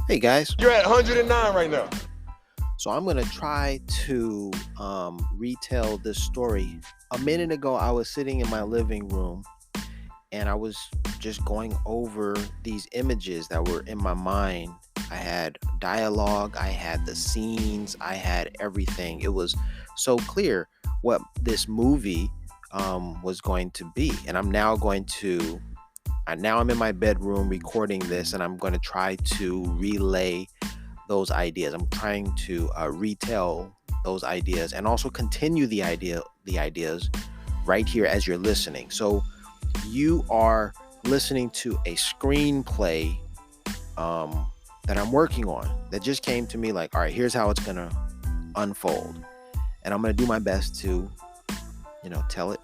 Hey guys, You're at 109 right now. so I'm gonna try to retell this story. A minute ago, I was sitting in my living room and I was just going over these images that were in my mind. I had dialogue, I had the scenes, I had everything. It was so clear what this movie was going to be, and now I'm in my bedroom recording this, and I'm going to try to relay those ideas. I'm trying to retell those ideas and also continue the ideas right here as you're listening. So you are listening to a screenplay that I'm working on that just came to me like, all right, here's how it's going to unfold. And I'm going to do my best to, tell it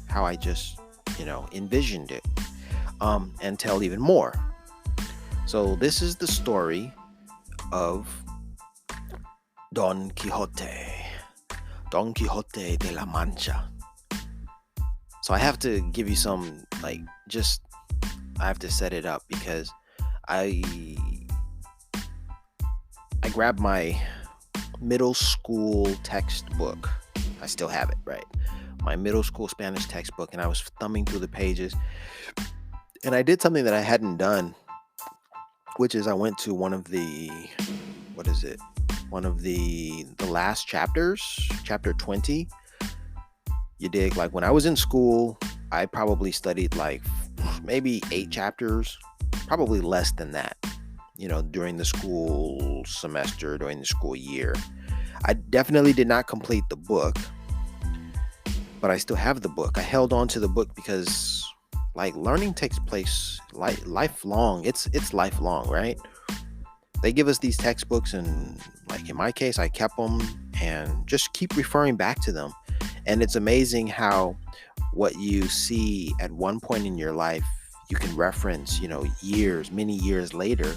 how I just, envisioned it, and tell even more. So this is the story of Don Quixote de la Mancha. So I have to give you some, I have to set it up because I grabbed my middle school textbook. I still have it, right? My middle school Spanish textbook, and I was thumbing through the pages. And I did something that I hadn't done, which is I went to one of the last chapters, chapter 20. You dig? Like when I was in school, I probably studied like maybe 8 chapters, probably less than that, during the school semester, during the school year. I definitely did not complete the book, but I still have the book. I held on to the book because learning takes place lifelong. It's lifelong, right? They give us these textbooks, and in my case, I kept them and just keep referring back to them. And it's amazing how what you see at one point in your life, you can reference, many years later.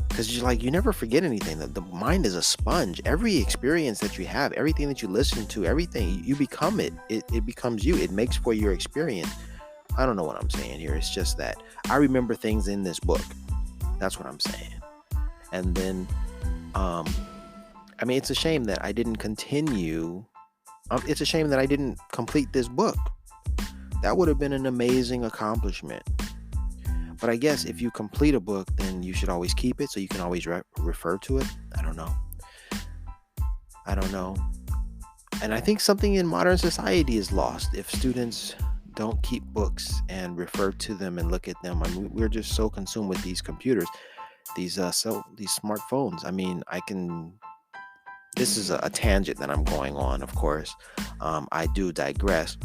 Because you never forget anything. The mind is a sponge. Every experience that you have, everything that you listen to, everything, you become it. It becomes you. It makes for your experience. I don't know what I'm saying here. It's just that I remember things in this book. That's what I'm saying. And then, it's a shame that I didn't continue. It's a shame that I didn't complete this book. That would have been an amazing accomplishment. But I guess if you complete a book, then you should always keep it so you can always refer to it. I don't know. And I think something in modern society is lost if students don't keep books and refer to them and look at them. We're just so consumed with these computers, these smartphones. This is a tangent that I'm going on, of course. I do digress.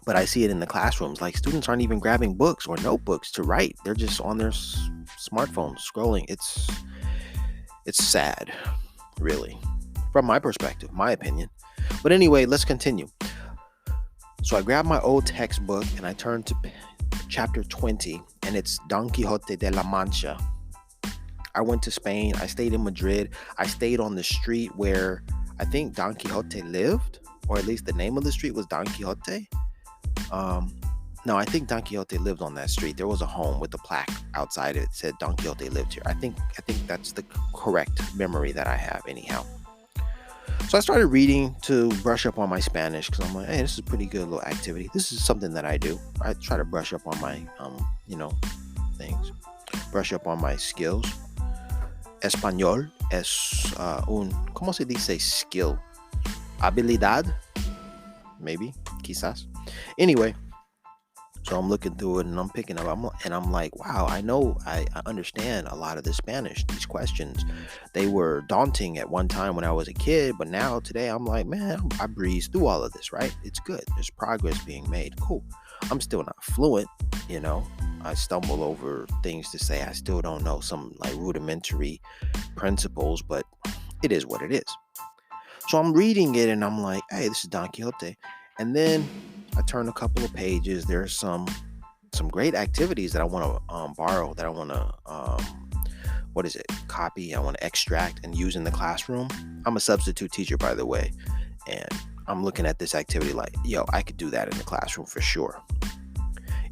But I see it in the classrooms. Students aren't even grabbing books or notebooks to write. They're just on their smartphones scrolling. It's sad, really, from my perspective, my opinion. But anyway, let's continue. So I grabbed my old textbook and I turned to chapter 20, and it's Don Quixote de la Mancha. I went to Spain. I stayed in Madrid. I stayed on the street where I think Don Quixote lived, or at least the name of the street was Don Quixote. No, I think Don Quixote lived on that street. There was a home with a plaque outside it that said Don Quixote lived here. I think that's the correct memory that I have anyhow. So I started reading to brush up on my Spanish because I'm like, hey, this is a pretty good little activity. This is something that I do. I try to brush up on my, things. Brush up on my skills. Español es ¿cómo se dice skill? Habilidad? Maybe, quizás. Anyway, so I'm looking through it and I'm picking up, and I'm like, wow, I understand a lot of the Spanish. These questions, they were daunting at one time when I was a kid, but now today I'm like, man, I breeze through all of this, right? It's good. There's progress being made. Cool. I'm still not fluent, I stumble over things to say. I still don't know some rudimentary principles, but it is what it is. So I'm reading it and I'm like, hey, this is Don Quixote. And then I turn a couple of pages. There's some great activities that I want to borrow, that I want to, copy, I want to extract and use in the classroom. I'm a substitute teacher, by the way. And I'm looking at this activity like, yo, I could do that in the classroom for sure.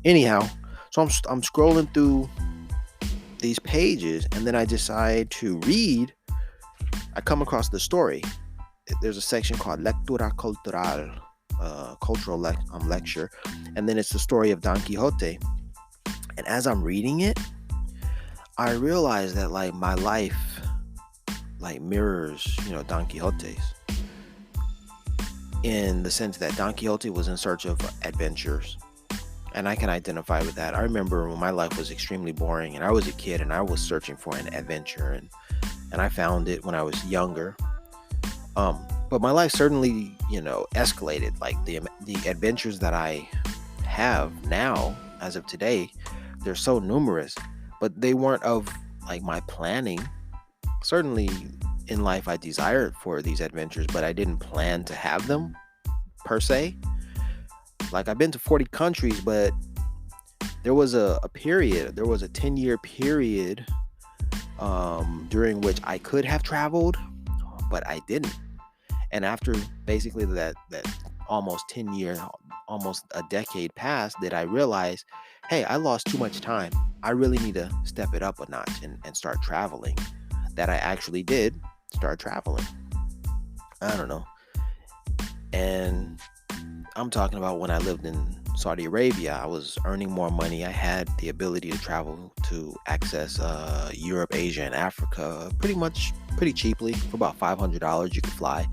Anyhow, so I'm scrolling through these pages, and then I decide to read. I come across the story. There's a section called Lectura Cultural, cultural lecture, and then it's the story of Don Quixote. And as I'm reading it, I realize that like my life like mirrors, Don Quixote's, in the sense that Don Quixote was in search of adventures. And I can identify with that. I remember when my life was extremely boring and I was a kid and I was searching for an adventure, and I found it when I was younger. But my life certainly, escalated. Like the adventures that I have now, as of today, they're so numerous, but they weren't of like my planning. Certainly in life I desired for these adventures, but I didn't plan to have them per se. Like I've been to 40 countries, but there was a 10-year period during which I could have traveled, but I didn't. And after basically that almost 10 years, almost a decade passed, that I realized, hey, I lost too much time. I really need to step it up a notch and start traveling. That I actually did start traveling. I don't know. And I'm talking about when I lived in Saudi Arabia. I was earning more money. I had the ability to travel to access Europe, Asia, and Africa pretty cheaply. For about $500, you could fly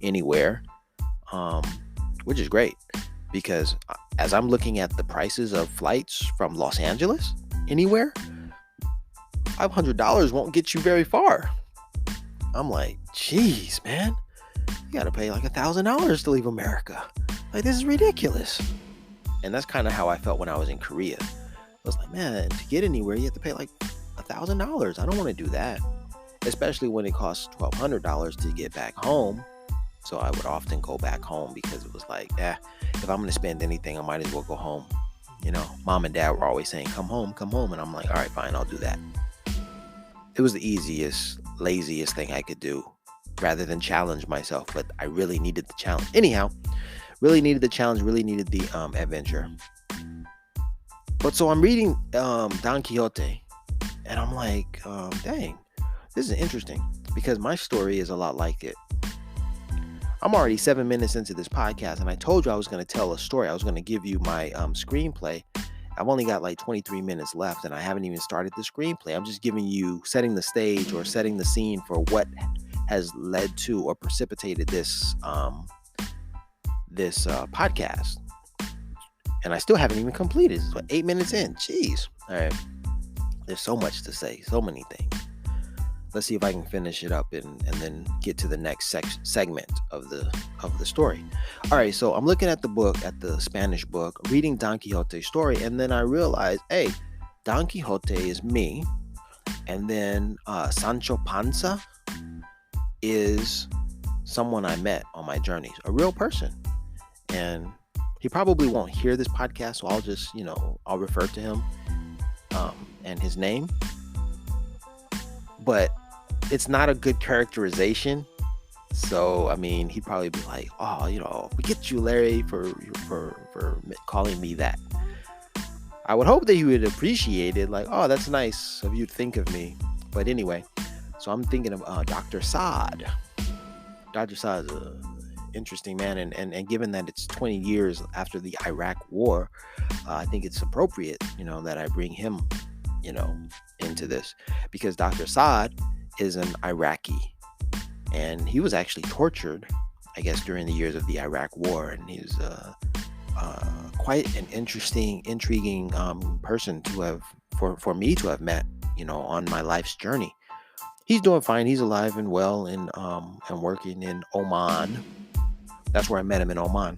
anywhere, which is great, because as I'm looking at the prices of flights from Los Angeles anywhere, $500 won't get you very far. I'm like, geez, man, you gotta pay like $1,000 to leave America. Like, this is ridiculous. And that's kind of how I felt when I was in Korea. I was like, man, to get anywhere, you have to pay like $1,000. I don't want to do that, especially when it costs $1,200 to get back home. So I would often go back home because it was like, if I'm going to spend anything, I might as well go home. Mom and dad were always saying, come home. And I'm like, all right, fine, I'll do that. It was the easiest, laziest thing I could do rather than challenge myself. But I really needed the challenge. Anyhow, really needed the challenge, really needed the adventure. But so I'm reading Don Quixote, and I'm like, dang, this is interesting, because my story is a lot like it. I'm already 7 minutes into this podcast, and I told you I was going to tell a story. I was going to give you my screenplay. I've only got like 23 minutes left, and I haven't even started the screenplay. I'm just giving you, setting the stage or setting the scene for what has led to or precipitated this podcast. And I still haven't even completed. It's 8 minutes in. Jeez. All right. There's so much to say. So many things. Let's see if I can finish it up and then get to the next segment of the story. All right, so I'm looking at the book, at the Spanish book, reading Don Quixote's story, and then I realized, hey, Don Quixote is me, and then Sancho Panza is someone I met on my journeys, a real person. And he probably won't hear this podcast, so I'll just, I'll refer to him and his name. But it's not a good characterization. So, I mean, he'd probably be like, oh, forget you, Larry, for calling me that. I would hope that he would appreciate it. Like, oh, that's nice of you to think of me. But anyway, so I'm thinking of Dr. Saad. Dr. Saad is an interesting man. And given that it's 20 years after the Iraq War, I think it's appropriate, that I bring him, into this, because Dr. Saad is an Iraqi, and he was actually tortured, I guess, during the years of the Iraq War, and he's quite an intriguing person to have, for me to have met, on my life's journey. He's doing fine. He's alive and well, and working in Oman. That's where I met him, in Oman.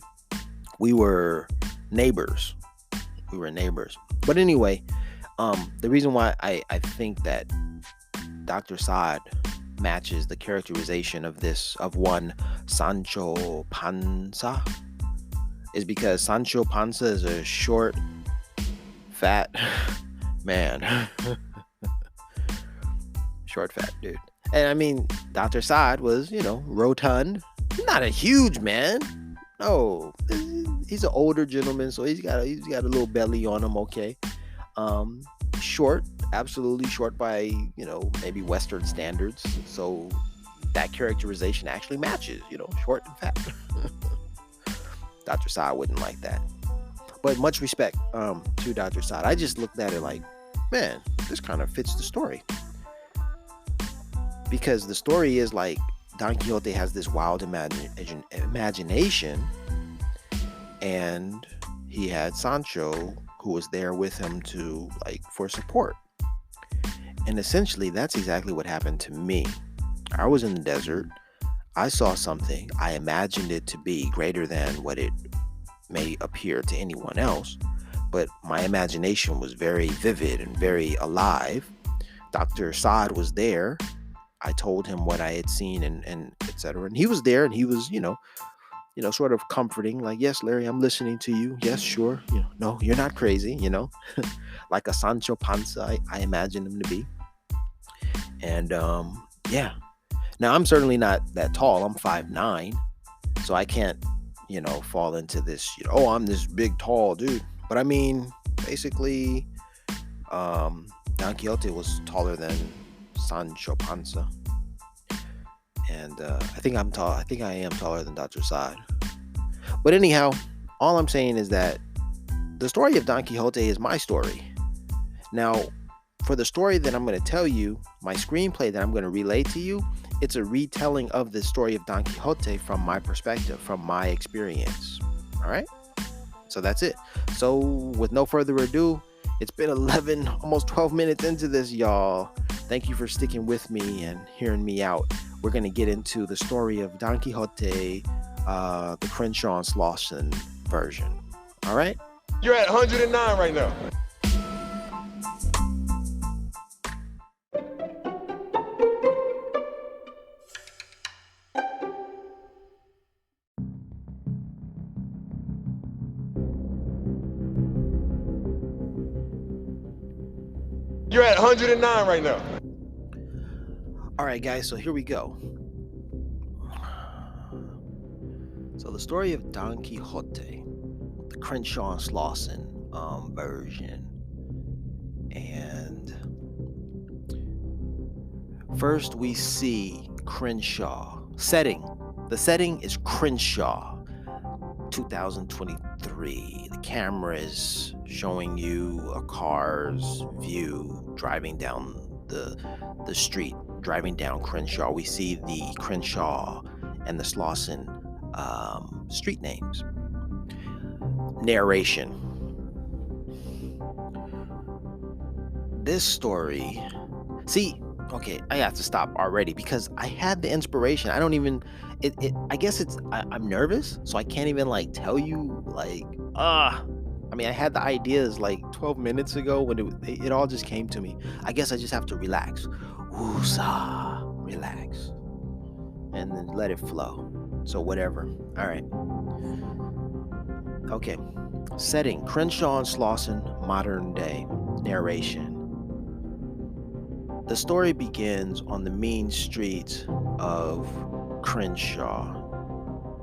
We were neighbors. But anyway, the reason why I think that Dr. Saad matches the characterization of one Sancho Panza is because Sancho Panza is a short, fat man. Short, fat dude. And I mean, Dr. Saad was, rotund. Not a huge man. No, he's an older gentleman, so he's got a little belly on him. Okay, short, absolutely short by, maybe Western standards. So that characterization actually matches, short and fat. Dr. Saad wouldn't like that. But much respect to Dr. Saad. I just looked at it like, man, this kind of fits the story. Because the story is like Don Quixote has this wild imagination, and he had Sancho who was there with him to for support. And essentially that's exactly what happened to me. I was in the desert. I saw something. I imagined it to be greater than what it may appear to anyone else, but my imagination was very vivid and very alive. Dr. Saad was there. I told him what I had seen and etc. And he was there, and he was, sort of comforting, like, yes, Larry, I'm listening to you. Yes, sure. No, you're not crazy, like a Sancho Panza, I imagined him to be. And yeah. Now, I'm certainly not that tall. I'm 5'9", so I can't, fall into this, I'm this big, tall dude. But I mean, basically, Don Quixote was taller than Sancho Panza. And I think I'm tall. I think I am taller than Dr. Saad. But anyhow, all I'm saying is that the story of Don Quixote is my story. Now, for the story that I'm going to tell you, my screenplay that I'm going to relay to you, it's a retelling of the story of Don Quixote from my perspective, from my experience. All right? So that's it. So with no further ado, it's been 11, almost 12 minutes into this, y'all. Thank you for sticking with me and hearing me out. We're going to get into the story of Don Quixote, the Crenshaw and Slauson version. All right? You're at 109 right now. You're at 109 right now. All right, guys, so here we go. So the story of Don Quixote, the Crenshaw and Slauson version. And first we see Crenshaw. The setting is Crenshaw, 2023. The camera is showing you a car's view driving down the street, driving down Crenshaw. We see the Crenshaw and the Slauson street names. Narration. This story, okay, I have to stop already because I had the inspiration. I don't even, I guess I'm nervous, so I can't even tell you I mean, I had the ideas 12 minutes ago when it all just came to me. I guess I just have to relax. Woosah, relax. And then let it flow. So whatever. All right. Okay. Setting, Crenshaw and Slauson, modern day. Narration. The story begins on the mean streets of Crenshaw,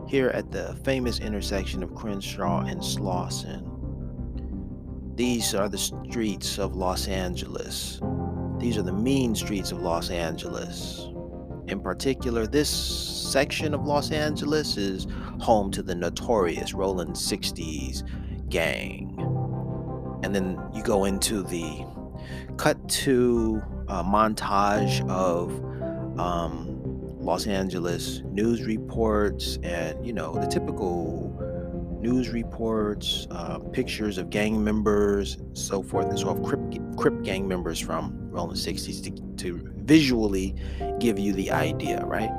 here at the famous intersection of Crenshaw and Slauson. These are the streets of Los Angeles. These are the mean streets of Los Angeles. In particular, this section of Los Angeles is home to the notorious Rolling 60s gang. And then you go into the cut to a montage of Los Angeles news reports and, the typical news reports, pictures of gang members, so forth and so forth, Crip gang members from Rolling 60s to visually give you the idea, right?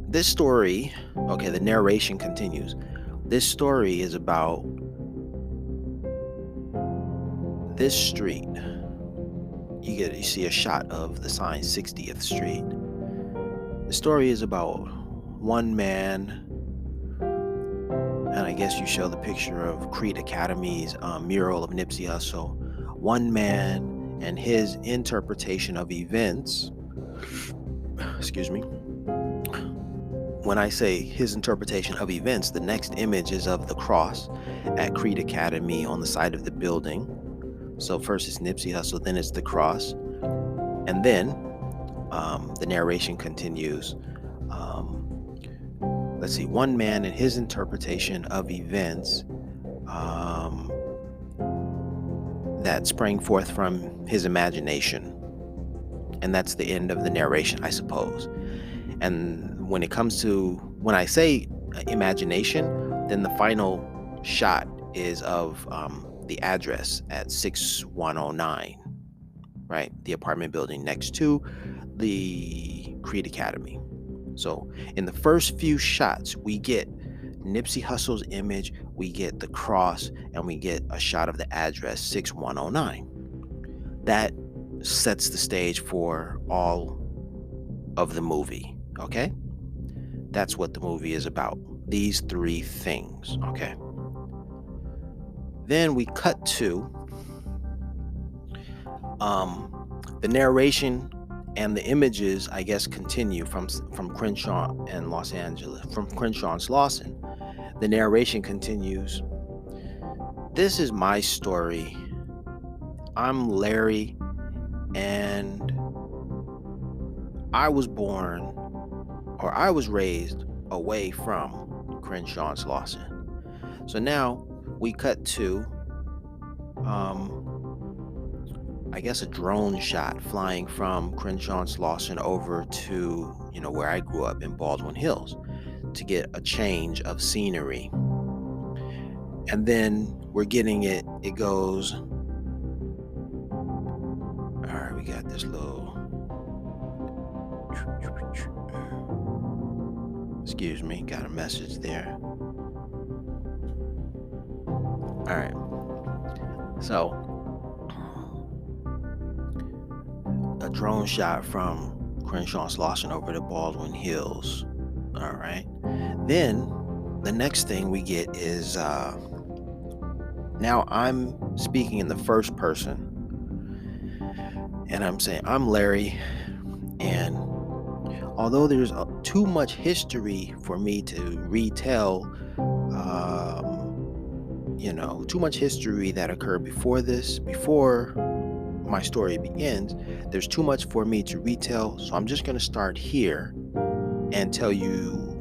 This story, okay, the narration continues. This story is about this street. You see a shot of the sign 60th Street. The story is about one man, and I guess you show the picture of Creed Academy's mural of Nipsey Hussle. One man and his interpretation of events, when I say his interpretation of events, the next image is of the cross at Creed Academy on the side of the building. So first it's Nipsey Hussle, then it's the cross, and then the narration continues. Let's see, one man and his interpretation of events that sprang forth from his imagination. And that's the end of the narration, I suppose. And when I say imagination, then the final shot is of the address at 6109, right? The apartment building next to the Creed Academy. So in the first few shots, we get Nipsey Hussle's image, we get the cross, and we get a shot of the address 6109. That sets the stage for all of the movie, okay? That's what the movie is about. These three things, okay? Then we cut to the narration and the images, I guess, continue from Crenshaw and Los Angeles, from Crenshaw and Slauson. The narration continues. This is my story. I'm Larry, and I was raised away from Crenshaw and Slauson. So now we cut to I guess a drone shot flying from Crenshaw and Slauson over to, where I grew up in Baldwin Hills to get a change of scenery. And then we're getting it goes, all right, we got this little, excuse me, got a message there. All right. So a drone shot from Crenshaw and Slauson over to Baldwin Hills. All right. Then the next thing we get is now I'm speaking in the first person, and I'm saying I'm Larry, and although there's too much history for me to retell, too much history that occurred before my story begins, there's too much for me to retell, so I'm just going to start here and tell you,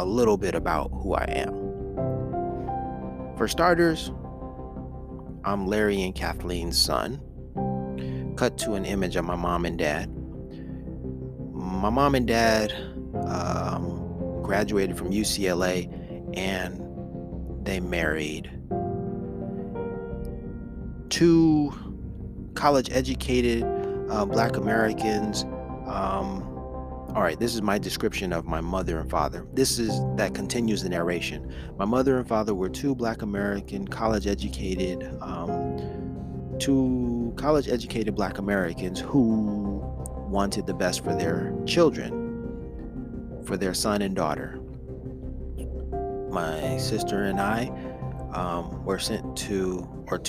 a little bit about who I am. For starters, I'm Larry and Kathleen's son. Cut to an image of my mom and dad. My mom and dad graduated from UCLA, and they married. Two college-educated Black Americans. All right, this is my description of my mother and father. That continues the narration. My mother and father were two Black American college-educated Black Americans who wanted the best for their children, for their son and daughter. My sister and I were sent to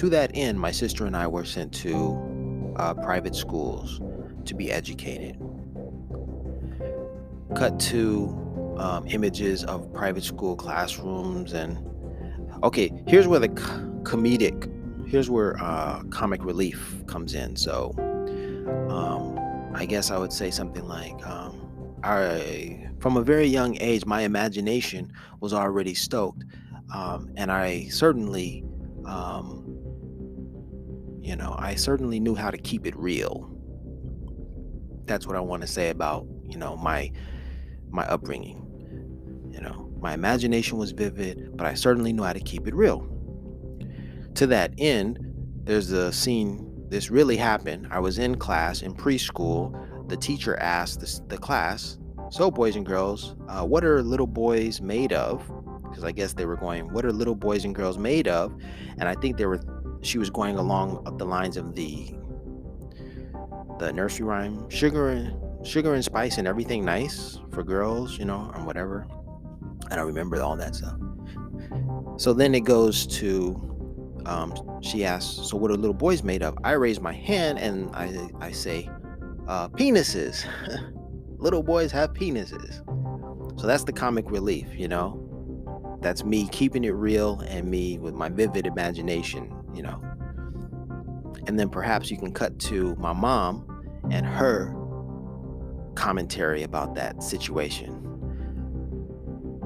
that end, my sister and I were sent to private schools to be educated. Cut to images of private school classrooms, and okay, here's where comic relief comes in. So I guess I would say something like from a very young age, my imagination was already stoked, and I certainly knew how to keep it real. That's what I want to say about my upbringing. My imagination was vivid, but I certainly knew how to keep it real. To that end, there's a scene. This really happened. I was in class in preschool. The teacher asked the class, "So, boys and girls, what are little boys made of?" Because I guess they were going, "What are little boys and girls made of?" And I think she was going along the lines of the nursery rhyme, sugar and spice and everything nice for girls, or whatever. I don't remember all that stuff. So then it goes to, she asks, "So what are little boys made of?" I raise my hand and I say, penises. Little boys have penises. So that's the comic relief, That's me keeping it real and me with my vivid imagination, And then perhaps you can cut to my mom and her commentary about that situation.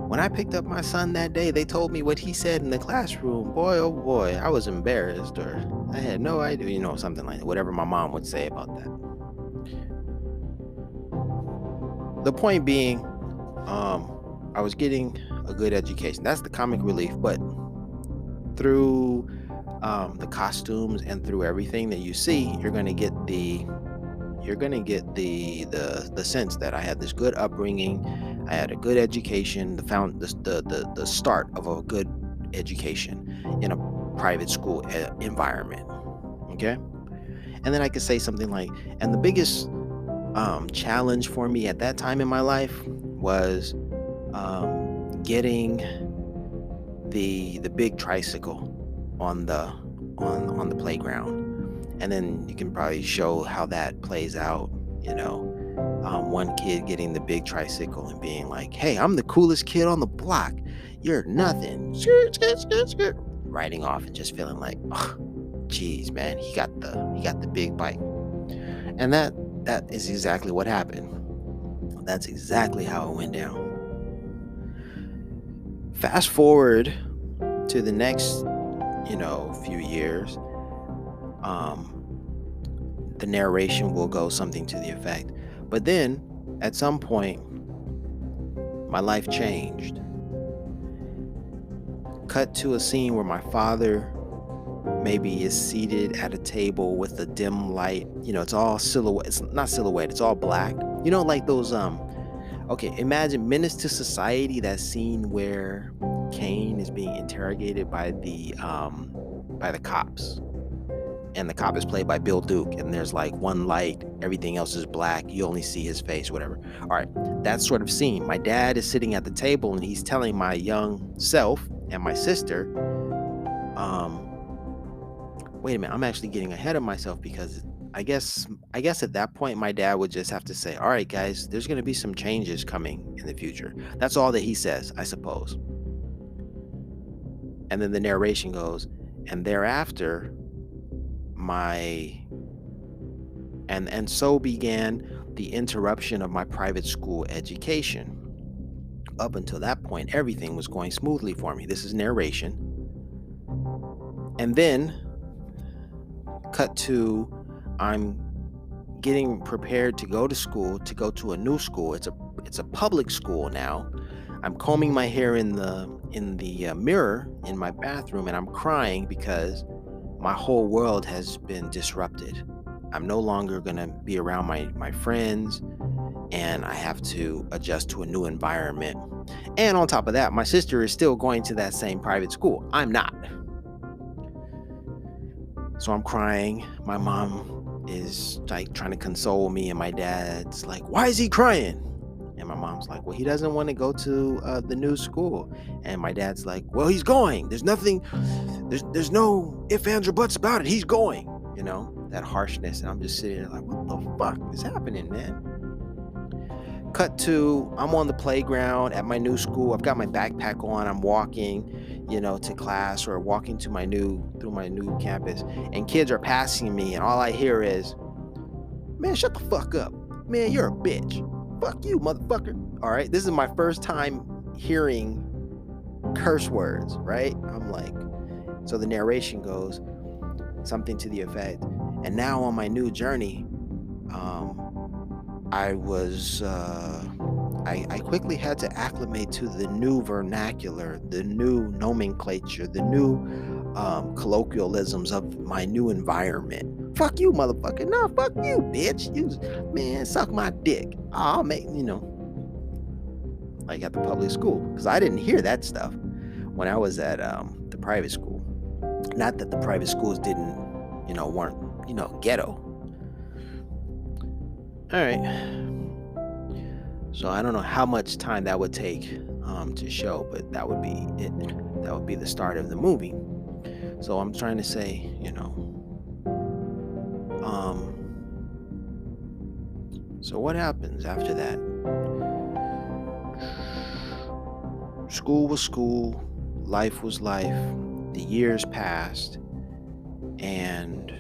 When I picked up my son that day, they told me what he said in the classroom. Boy, oh boy, I was embarrassed, or I had no idea, something like that. Whatever my mom would say about that. The point being, I was getting a good education. That's the comic relief, but through the costumes and through everything that you see, you're gonna get the sense that I had this good upbringing, I had a good education, the start of a good education in a private school environment. Okay, and then I could say something like, and the biggest challenge for me at that time in my life was getting the big tricycle on the playground. And then you can probably show how that plays out, one kid getting the big tricycle and being like, hey, I'm the coolest kid on the block, you're nothing, riding off and just feeling like, oh, geez, man, he got the big bike. And that is exactly what happened. That's exactly how it went down. Fast forward to the next few years, the narration will go something to the effect, but then at some point my life changed. Cut to a scene where my father maybe is seated at a table with a dim light. It's all silhouette. It's not silhouette, it's all black. Like those okay, imagine Menace to Society, that scene where Kane is being interrogated by the cops, and the cop is played by Bill Duke, and there's like one light, everything else is black, you only see his face, whatever. All right, that sort of scene. My dad is sitting at the table and he's telling my young self and my sister, wait a minute, I'm actually getting ahead of myself, because I guess at that point my dad would just have to say, all right guys, there's going to be some changes coming in the future. That's all that he says, I suppose. And then the narration goes, and thereafter and so began the interruption of my private school education. Up until that point, everything was going smoothly for me. This is narration. And then cut to, I'm getting prepared to go to school, to go to a new school. It's a public school now. I'm combing my hair in the mirror in my bathroom, and I'm crying because my whole world has been disrupted. I'm no longer gonna be around my friends, and I have to adjust to a new environment. And on top of that, my sister is still going to that same private school. I'm not. So I'm crying. My mom is like trying to console me, and my dad's like, why is he crying? And my mom's like, well, he doesn't want to go to the new school. And my dad's like, well, he's going. There's nothing, there's no ifs, ands, or buts about it. He's going, that harshness. And I'm just sitting there like, what the fuck is happening, man? Cut to, I'm on the playground at my new school. I've got my backpack on. I'm walking, to class, or walking through my new campus. And kids are passing me, and all I hear is, man, shut the fuck up. Man, you're a bitch. Fuck you, motherfucker. All right, this is my first time hearing curse words, right? I'm like, so the narration goes something to the effect, and now on my new journey, I quickly had to acclimate to the new vernacular, the new nomenclature, the new colloquialisms of my new environment. Fuck you, motherfucker. No, fuck you, bitch. Man, suck my dick. I'll make, like at the public school, because I didn't hear that stuff when I was at the private school. Not that the private schools weren't, ghetto. All right. So I don't know how much time that would take to show, but that would be it. That would be the start of the movie. So I'm trying to say, So what happens after that? School was school, life was life. The years passed, and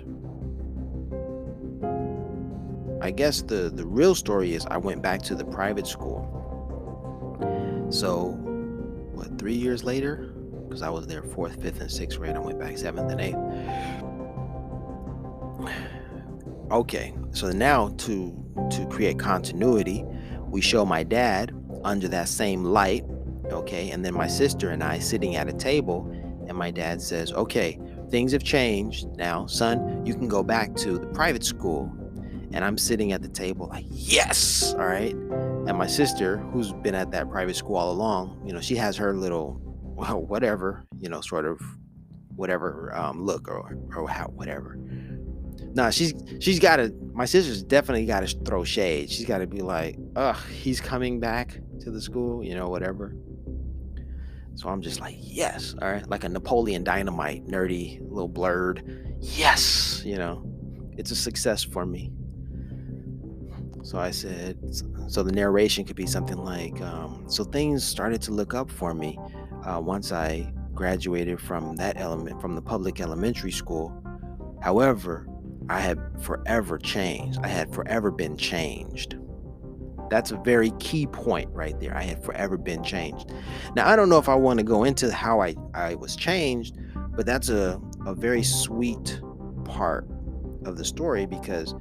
I guess the real story is I went back to the private school. So, what, 3 years later? Because I was there fourth, fifth, and sixth grade. I went back seventh and eighth. Okay, so now to create continuity, we show my dad under that same light, okay, and then my sister and I sitting at a table, and my dad says, "Okay, things have changed now, son. You can go back to the private school." And I'm sitting at the table like, "Yes!" All right. And my sister, who's been at that private school all along, she has her little, well, whatever, sort of whatever look or how whatever. Nah, she's got to. My sister's definitely got to throw shade. She's got to be like, "Ugh, he's coming back to the school," whatever. So I'm just like, "Yes, all right," like a Napoleon Dynamite, nerdy, little blurred. Yes, it's a success for me. So I said, so the narration could be something like, so things started to look up for me once I graduated from the public elementary school. However, I had forever changed. I had forever been changed. That's a very key point right there. I had forever been changed. Now, I don't know if I want to go into how I was changed, but that's a very sweet part of the story, because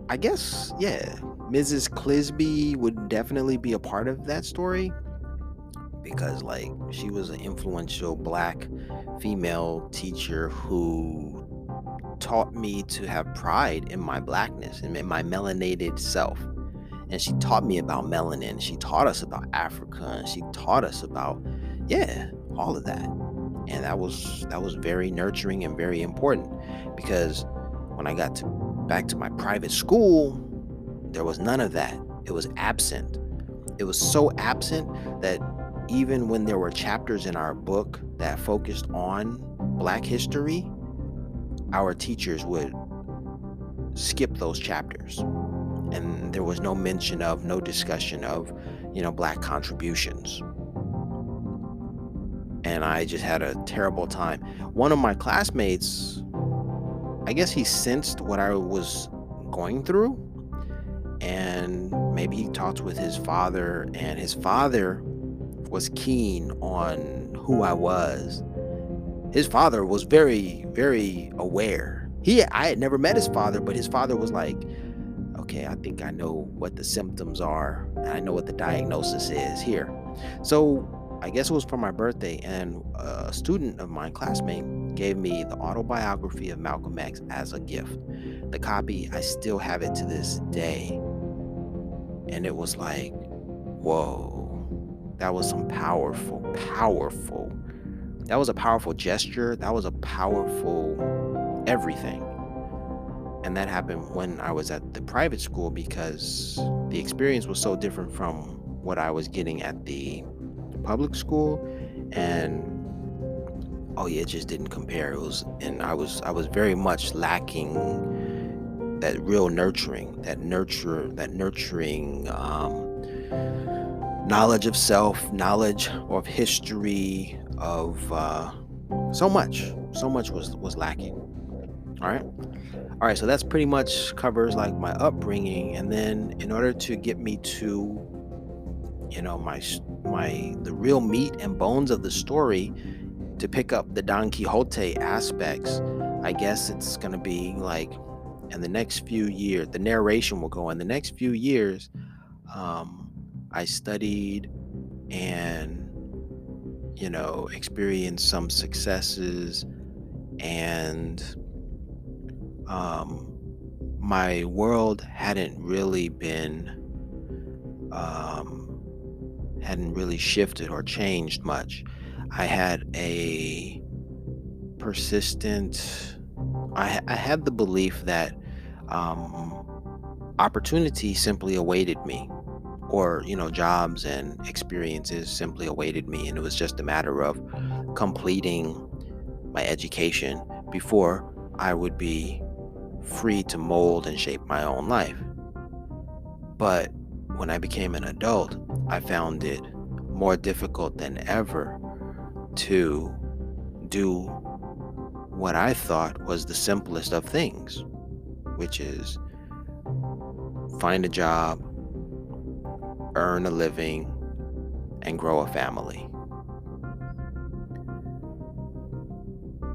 I guess, yeah, Mrs. Clisby would definitely be a part of that story, because like she was an influential Black female teacher who taught me to have pride in my Blackness and in my melanated self. And she taught me about melanin. She taught us about Africa, and she taught us about, yeah, all of that. And that was very nurturing and very important, because when I got back to my private school, there was none of that. It was absent. It was so absent that even when there were chapters in our book that focused on Black history, our teachers would skip those chapters. And there was no mention of, no discussion of, Black contributions. And I just had a terrible time. One of my classmates, I guess he sensed what I was going through, and maybe he talked with his father, and his father was keen on who I was. His father was very, very aware. I had never met his father, but his father was like, "Okay, I think I know what the symptoms are, and I know what the diagnosis is here." So I guess it was for my birthday, and a student of mine, classmate, gave me the autobiography of Malcolm X as a gift. The copy, I still have it to this day. And it was like, whoa, that was some powerful, that was a powerful gesture. That was a powerful everything. And that happened when I was at the private school, because the experience was so different from what I was getting at the public school. And oh yeah, it just didn't compare. I was very much lacking that real nurturing, that nurturing knowledge of self, knowledge of history, of so much was lacking. All right, so that's pretty much covers like my upbringing. And then in order to get me to the real meat and bones of the story, to pick up the Don Quixote aspects, I guess it's going to be like in the next few years, the narration will go in the next few years. I studied and, experienced some successes, and my world hadn't really shifted or changed much. I had a persistent, I had the belief that opportunity simply awaited me, or jobs and experiences simply awaited me, and it was just a matter of completing my education before I would be free to mold and shape my own life. But when I became an adult, I found it more difficult than ever to do what I thought was the simplest of things, which is find a job, earn a living, and grow a family.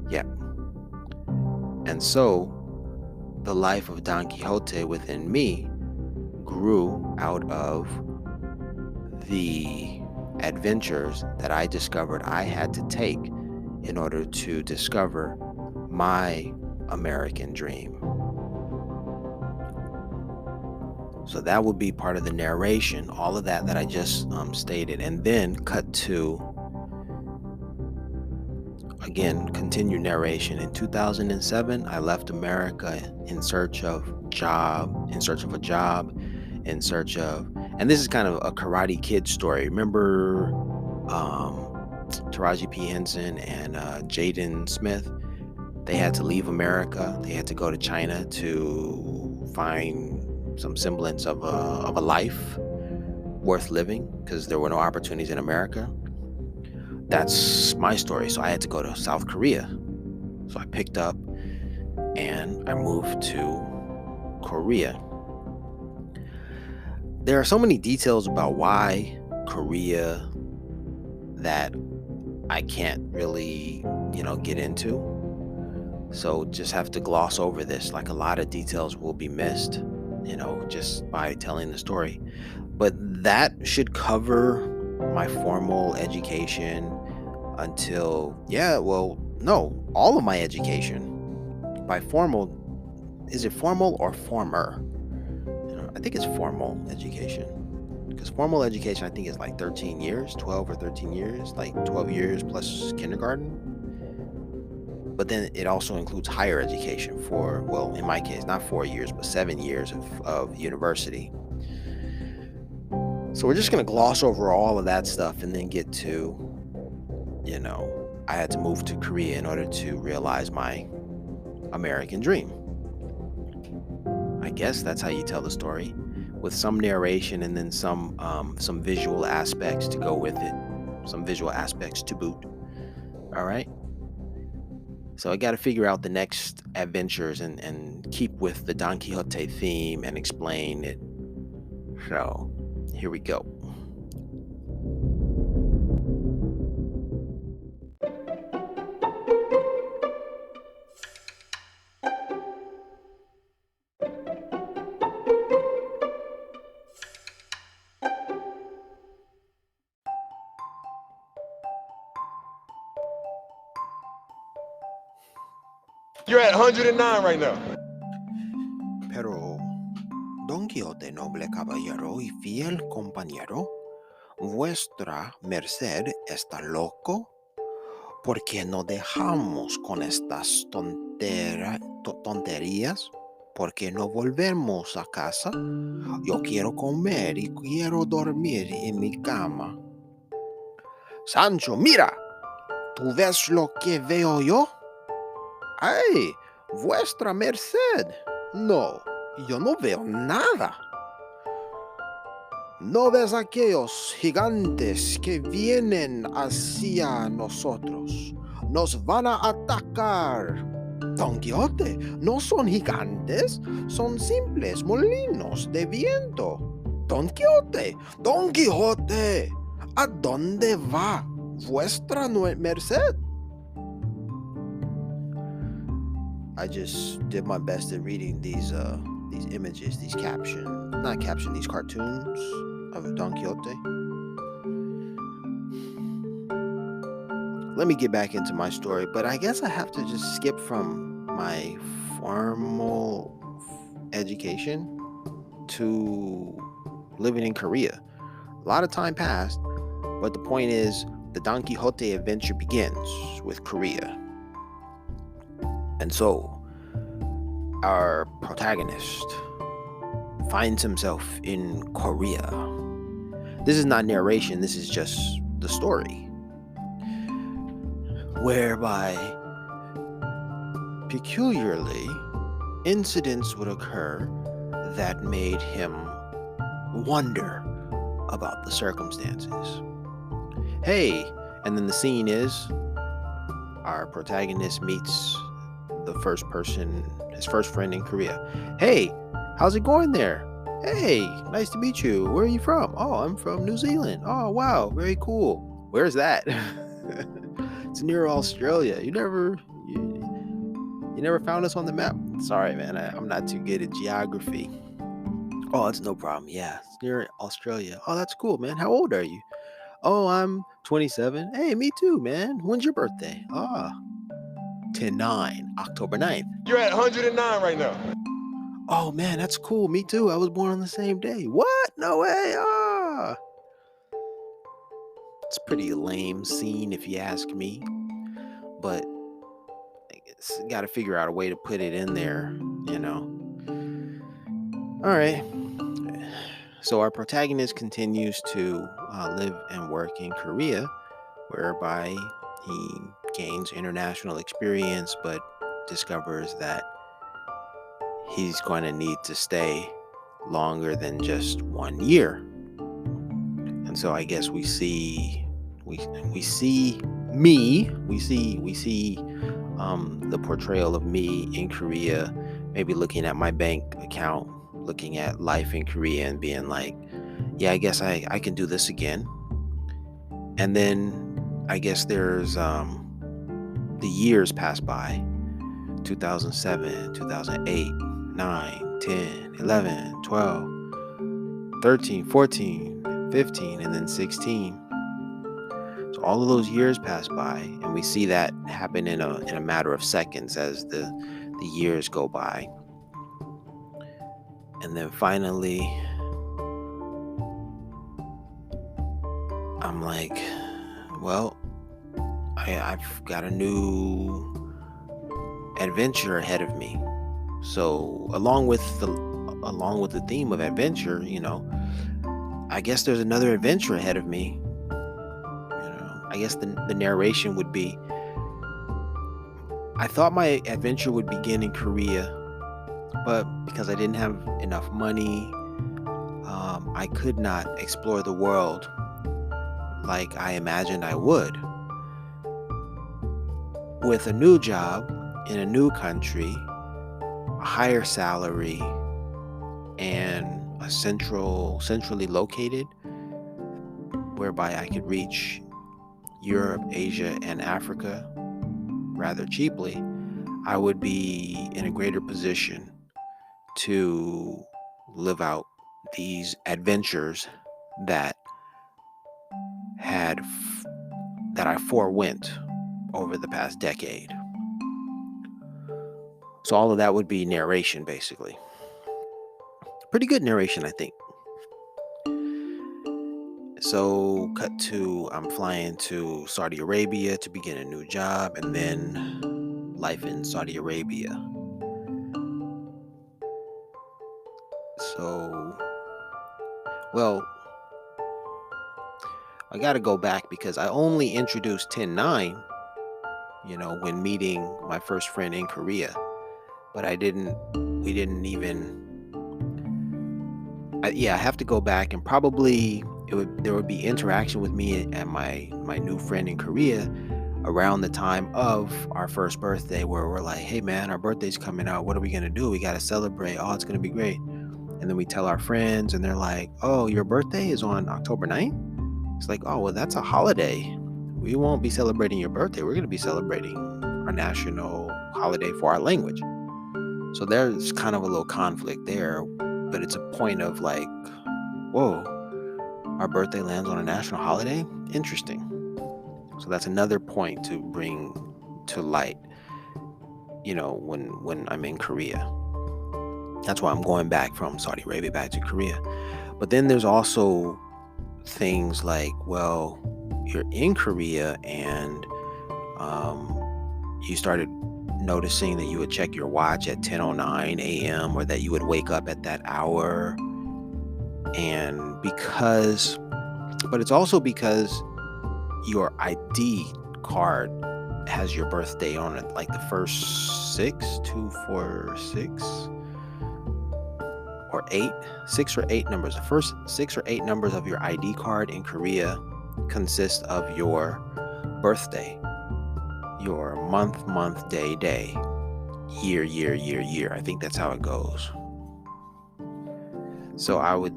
Yep. And so the life of Don Quixote within me grew out of the adventures that I discovered I had to take in order to discover my American dream. So that would be part of the narration, all of that I just stated, and then cut to, again, continued narration. In 2007, I left America in search of a job, and this is kind of a Karate Kid story. Remember Taraji P. Henson and Jaden Smith? They had to leave America. They had to go to China to find some semblance of a life worth living because there were no opportunities in America. That's my story. So I had to go to South Korea. So I picked up and I moved to Korea. There are so many details about why Korea that I can't really, get into. So just have to gloss over this. Like a lot of details will be missed, just by telling the story. But that should cover my formal education until, all of my education. By formal, is it formal or former? I think it's formal education. Because formal education, I think, is like 13 years, 12 or 13 years, like 12 years plus kindergarten. But then it also includes higher education for, in my case, not 4 years, but 7 years of university. So we're just going to gloss over all of that stuff and then get to, I had to move to Korea in order to realize my American dream. I guess that's how you tell the story, with some narration and then some visual aspects to go with it, some visual aspects to boot. All right. So I got to figure out the next adventures and keep with the Don Quixote theme and explain it. So here we go. You're at 109 right now. Pero, Don Quixote, noble caballero y fiel compañero, vuestra merced está loco. ¿Por qué no dejamos con estas tonterías? ¿Por qué no volvemos a casa? Yo quiero comer y quiero dormir en mi cama. Sancho, mira, ¿tú ves lo que veo yo? ¡Ay, vuestra merced! No, yo no veo nada. ¿No ves aquellos gigantes que vienen hacia nosotros? Nos van a atacar. Don Quixote, no son gigantes, son simples molinos de viento. Don Quixote, ¿a dónde va vuestra merced? I just did my best at reading these images, these cartoons of Don Quixote. Let me get back into my story, but I guess I have to just skip from my formal education to living in Korea. A lot of time passed, but the point is, the Don Quixote adventure begins with Korea. And so, our protagonist finds himself in Korea. This is not narration, this is just the story. Whereby, peculiarly, incidents would occur that made him wonder about the circumstances. Hey, and then the scene is our protagonist meets the first person, his first friend in Korea. Hey, how's it going there? Hey, nice to meet you. Where are you from? Oh, I'm from New Zealand. Oh, wow, very cool. Where's that? It's near Australia. You never found us on the map. Sorry, man. I'm not too good at geography. Oh, it's no problem. Yeah, it's near Australia. Oh, that's cool, man. How old are you? Oh, I'm 27. Hey, me too, man. When's your birthday? Ah, 10/9, October 9th. You're at 109 right now. Oh, man, that's cool. Me too. I was born on the same day. What? No way. Ah. It's a pretty lame scene if you ask me, but got to figure out a way to put it in there, you know. All right. So our protagonist continues to live and work in Korea, whereby he gains international experience, but discovers that he's going to need to stay longer than just 1 year. And so I guess we see the portrayal of me in Korea, maybe looking at my bank account, looking at life in Korea and being like, yeah, I guess I can do this again. And then I guess there's the years pass by. 2007, 2008, 9, 10, 11, 12, 13, 14, 15, and then 16. So all of those years pass by, and we see that happen in a matter of seconds as the years go by. And then finally, I'm like, well, I've got a new adventure ahead of me. So along with the theme of adventure, I guess there's another adventure ahead of me. I guess the narration would be, I thought my adventure would begin in Korea, but because I didn't have enough money, I could not explore the world like I imagined I would. With a new job in a new country, a higher salary, and a centrally located, whereby I could reach Europe, Asia, and Africa rather cheaply, I would be in a greater position to live out these adventures that I forewent over the past decade. So all of that would be narration, basically. Pretty good narration, I think. So cut to, I'm flying to Saudi Arabia to begin a new job, and then life in Saudi Arabia. So, well, I got to go back because I only introduced 10/9, when meeting my first friend in Korea. But I have to go back, and probably there would be interaction with me and my new friend in Korea around the time of our first birthday, where we're like, hey man, our birthday's coming out. What are we going to do? We got to celebrate. Oh, it's going to be great. And then we tell our friends and they're like, oh, your birthday is on October 9th? It's like, oh, well, that's a holiday. We won't be celebrating your birthday. We're going to be celebrating our national holiday for our language. So there's kind of a little conflict there, but it's a point of like, whoa, our birthday lands on a national holiday? Interesting. So that's another point to bring to light, when I'm in Korea. That's why I'm going back from Saudi Arabia back to Korea. But then there's also things like, well, you're in Korea and you started noticing that you would check your watch at 10:09 a.m. or that you would wake up at that hour. And but it's also because your ID card has your birthday on it, like the first 6, 2, 4, 6, or six or eight numbers. The first 6 or 8 numbers of your ID card in Korea consist of your birthday, your month, day, year. I think that's how it goes. So I would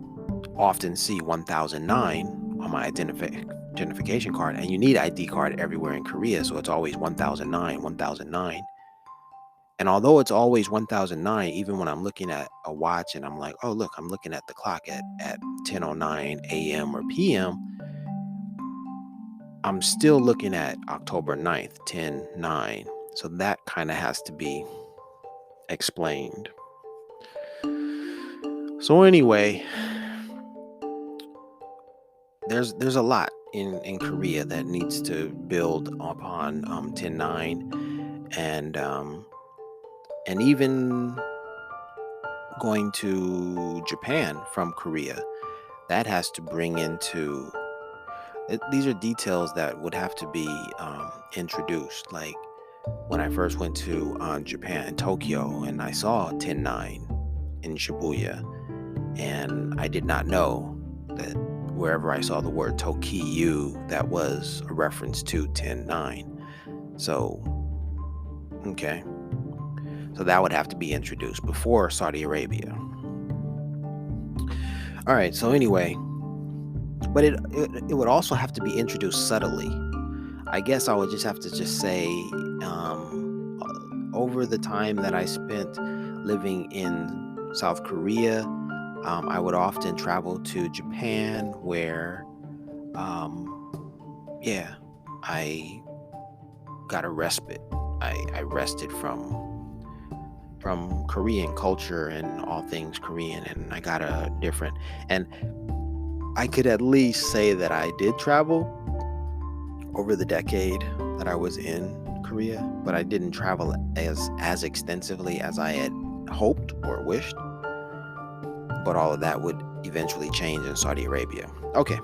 often see 1009 on my identification card, and you need ID card everywhere in Korea, so it's always 1009. And although it's always 1009, even when I'm looking at a watch and I'm like, oh look, I'm looking at the clock at 10:09 a.m. or p.m., I'm still looking at October 9th, 10:09. So that kind of has to be explained. So anyway, there's a lot in Korea that needs to build upon 10:09, and even going to Japan from Korea, that has to bring into these are details that would have to be introduced. Like when I first went to Japan, Tokyo, and I saw 10:09 in Shibuya, and I did not know that wherever I saw the word Tokiyu, that was a reference to 10:09. So, okay. So that would have to be introduced before Saudi Arabia. All right, so anyway, but it would also have to be introduced subtly. I guess I would just have to say, over the time that I spent living in South Korea, I would often travel to Japan where, I got a respite. I rested from Korean culture and all things Korean, and I got a different, and I could at least say that I did travel over the decade that I was in Korea, but I didn't travel as extensively as I had hoped or wished. But all of that would eventually change in Saudi Arabia. Okay,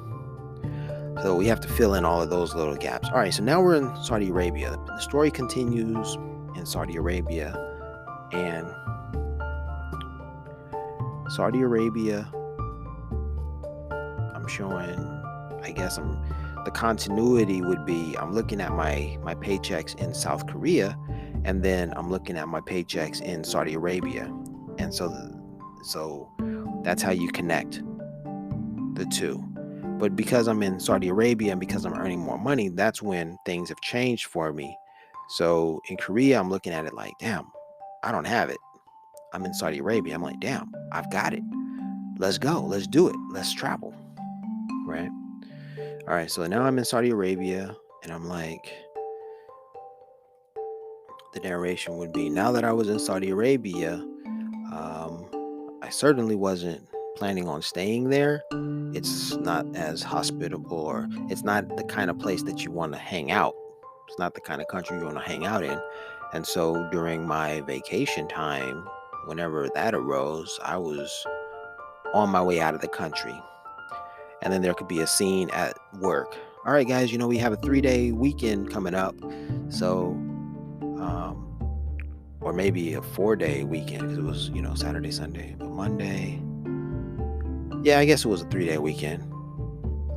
so we have to fill in all of those little gaps. All right, so now we're in Saudi Arabia. The story continues in Saudi Arabia, and Saudi Arabia, I'm showing, I guess the continuity would be, I'm looking at my paychecks in South Korea, and then I'm looking at my paychecks in Saudi Arabia. And so that's how you connect the two. But because I'm in Saudi Arabia and because I'm earning more money, that's when things have changed for me. So in Korea, I'm looking at it like, damn, I don't have it. I'm in Saudi Arabia. I'm like, damn, I've got it. Let's go. Let's do it. Let's travel. Right? All right. So now I'm in Saudi Arabia, and I'm like, the narration would be, now that I was in Saudi Arabia, I certainly wasn't planning on staying there. It's not as hospitable, or it's not the kind of place that you want to hang out. It's not the kind of country you want to hang out in. And so during my vacation time, whenever that arose, I was on my way out of the country. And then there could be a scene at work. All right, guys, we have a 3-day weekend coming up. So, or maybe a 4-day weekend, because it was, Saturday, Sunday, but Monday. Yeah, I guess it was a 3-day weekend.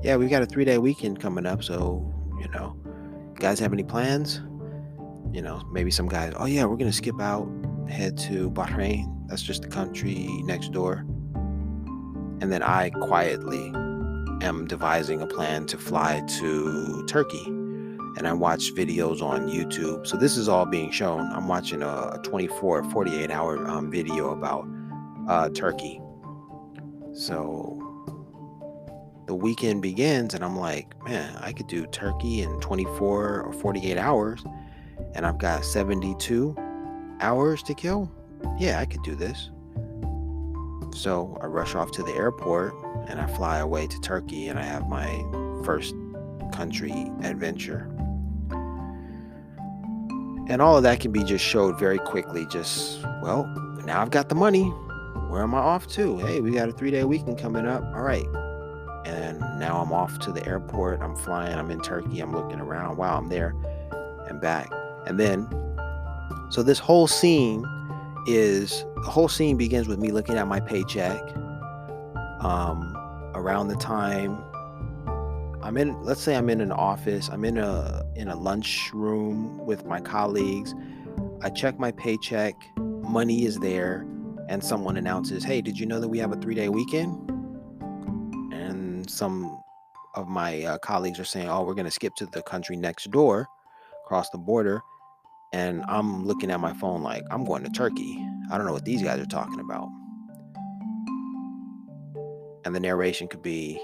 Yeah, we've got a 3-day weekend coming up. So, guys have any plans? Maybe some guys, oh yeah, we're going to skip out, head to Bahrain. That's just the country next door. And then I quietly am devising a plan to fly to Turkey. And I watch videos on YouTube. So this is all being shown. I'm watching a 48 hour video about Turkey. So the weekend begins, and I'm like, man, I could do Turkey in 24 or 48 hours. And I've got 72 hours to kill. Yeah, I could do this. So I rush off to the airport, and I fly away to Turkey, and I have my first country adventure. And all of that can be just showed very quickly. Well, now I've got the money. Where am I off to? Hey, we got a 3-day weekend coming up. All right. And now I'm off to the airport. I'm flying. I'm in Turkey. I'm looking around. Wow, I'm there and back. And then, so this whole scene is the whole scene begins with me looking at my paycheck. Around the time let's say I'm in an office, I'm in a lunch room with my colleagues. I check my paycheck, money is there, and someone announces, "Hey, did you know that we have a 3-day weekend?" And some of my colleagues are saying, "Oh, we're going to skip to the country next door, across the border." And I'm looking at my phone like, I'm going to Turkey. I don't know what these guys are talking about. And the narration could be,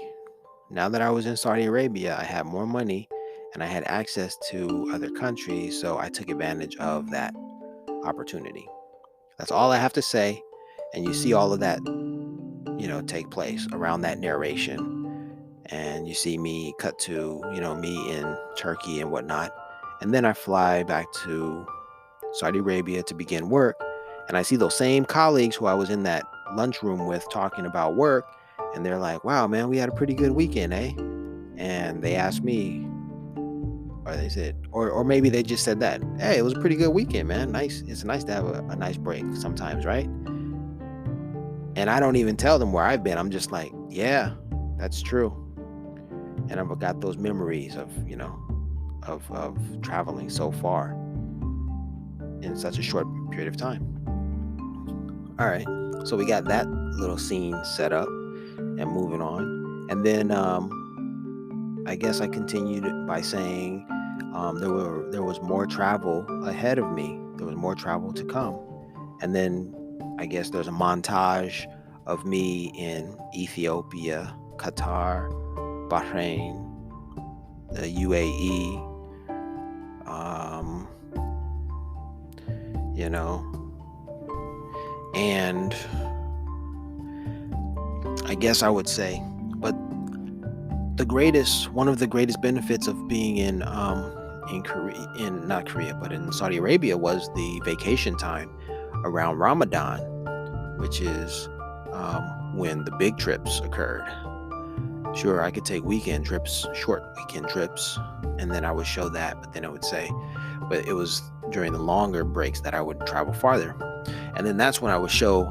now that I was in Saudi Arabia, I had more money and I had access to other countries, so I took advantage of that opportunity. That's all I have to say. And you see all of that, take place around that narration. And you see me cut to, me in Turkey and whatnot. And then I fly back to Saudi Arabia to begin work. And I see those same colleagues who I was in that lunchroom with talking about work. And they're like, "Wow, man, we had a pretty good weekend, eh?" And they asked me, or they said, or maybe they just said that, "Hey, it was a pretty good weekend, man. Nice. It's nice to have a nice break sometimes, right?" And I don't even tell them where I've been. I'm just like, "Yeah, that's true." And I've got those memories of, of traveling so far in such a short period of time. All right. So we got that little scene set up and moving on. And then I guess I continued by saying there was more travel ahead of me. There was more travel to come. And then I guess there's a montage of me in Ethiopia, Qatar, Bahrain, the UAE, and I guess I would say, but one of the greatest benefits of being in not Korea, but in Saudi Arabia was the vacation time around Ramadan, which is when the big trips occurred. Sure, I could take weekend trips, short weekend trips, and then I would show that, but then I would say, but it was during the longer breaks that I would travel farther. And then that's when I would show,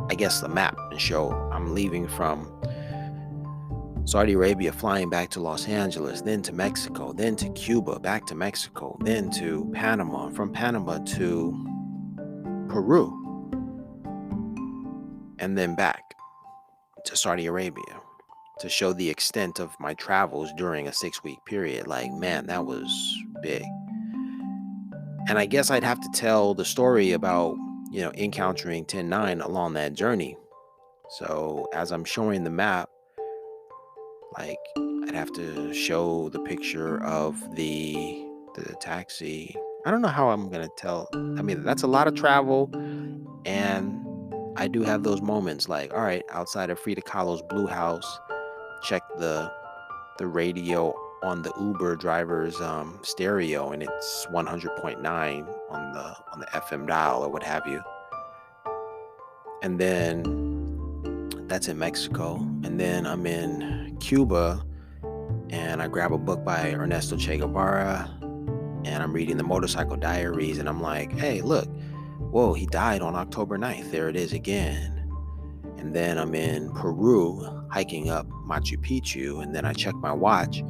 I guess, the map and show I'm leaving from Saudi Arabia, flying back to Los Angeles, then to Mexico, then to Cuba, back to Mexico, then to Panama, from Panama to Peru, and then back to Saudi Arabia to show the extent of my travels during a 6-week period. Like, man, that was big. And I guess I'd have to tell the story about, encountering 10-9 along that journey. So as I'm showing the map, like, I'd have to show the picture of the taxi. I don't know how I'm going to tell. I mean, that's a lot of travel. And I do have those moments like, all right, outside of Frida Kahlo's Blue House, check the radio on the Uber driver's stereo, and it's 100.9 on the FM dial or what have you. And then that's in Mexico. And then I'm in Cuba and I grab a book by Ernesto Che Guevara and I'm reading the Motorcycle Diaries, and I'm like, hey, look, whoa, he died on October 9th. There it is again. And then I'm in Peru hiking up Machu Picchu, and then I check my watch,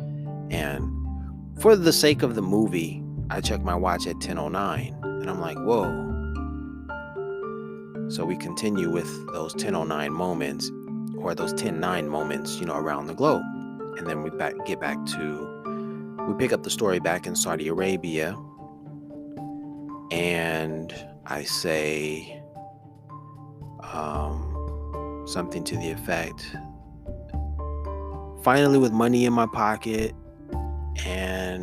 and for the sake of the movie, I check my watch at 10:09, and I'm like, whoa. So we continue with those 10:09 moments, or those 10:09 moments, around the globe. And then we pick up the story back in Saudi Arabia, and I say something to the effect, finally with money in my pocket, I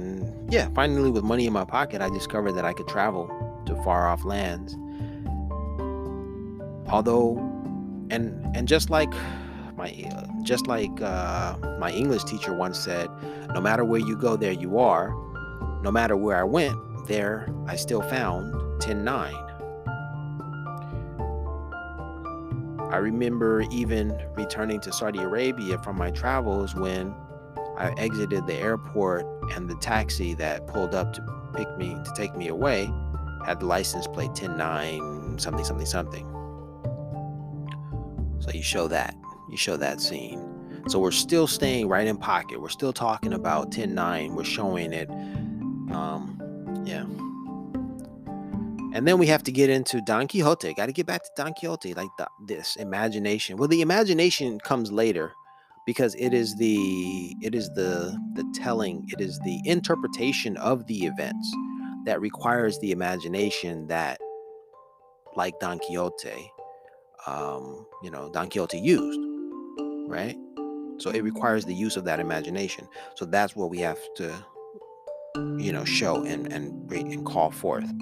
discovered that I could travel to far off lands. Although, and just like my English teacher once said, no matter where you go, there you are. No matter where I went, there I still found 10-9. I remember even returning to Saudi Arabia from my travels when I exited the airport and the taxi that pulled up to take me away had the license plate 10-9 something, something, something. So you show that scene. So we're still staying right in pocket. We're still talking about 10:9. We're showing it. Yeah. And then we have to get into Don Quixote. Got to get back to Don Quixote, like this imagination. Well, the imagination comes later, because it is the telling, it is the interpretation of the events that requires the imagination that, like Don Quixote, Don Quixote used, right? So it requires the use of that imagination. So that's what we have to, show and call forth.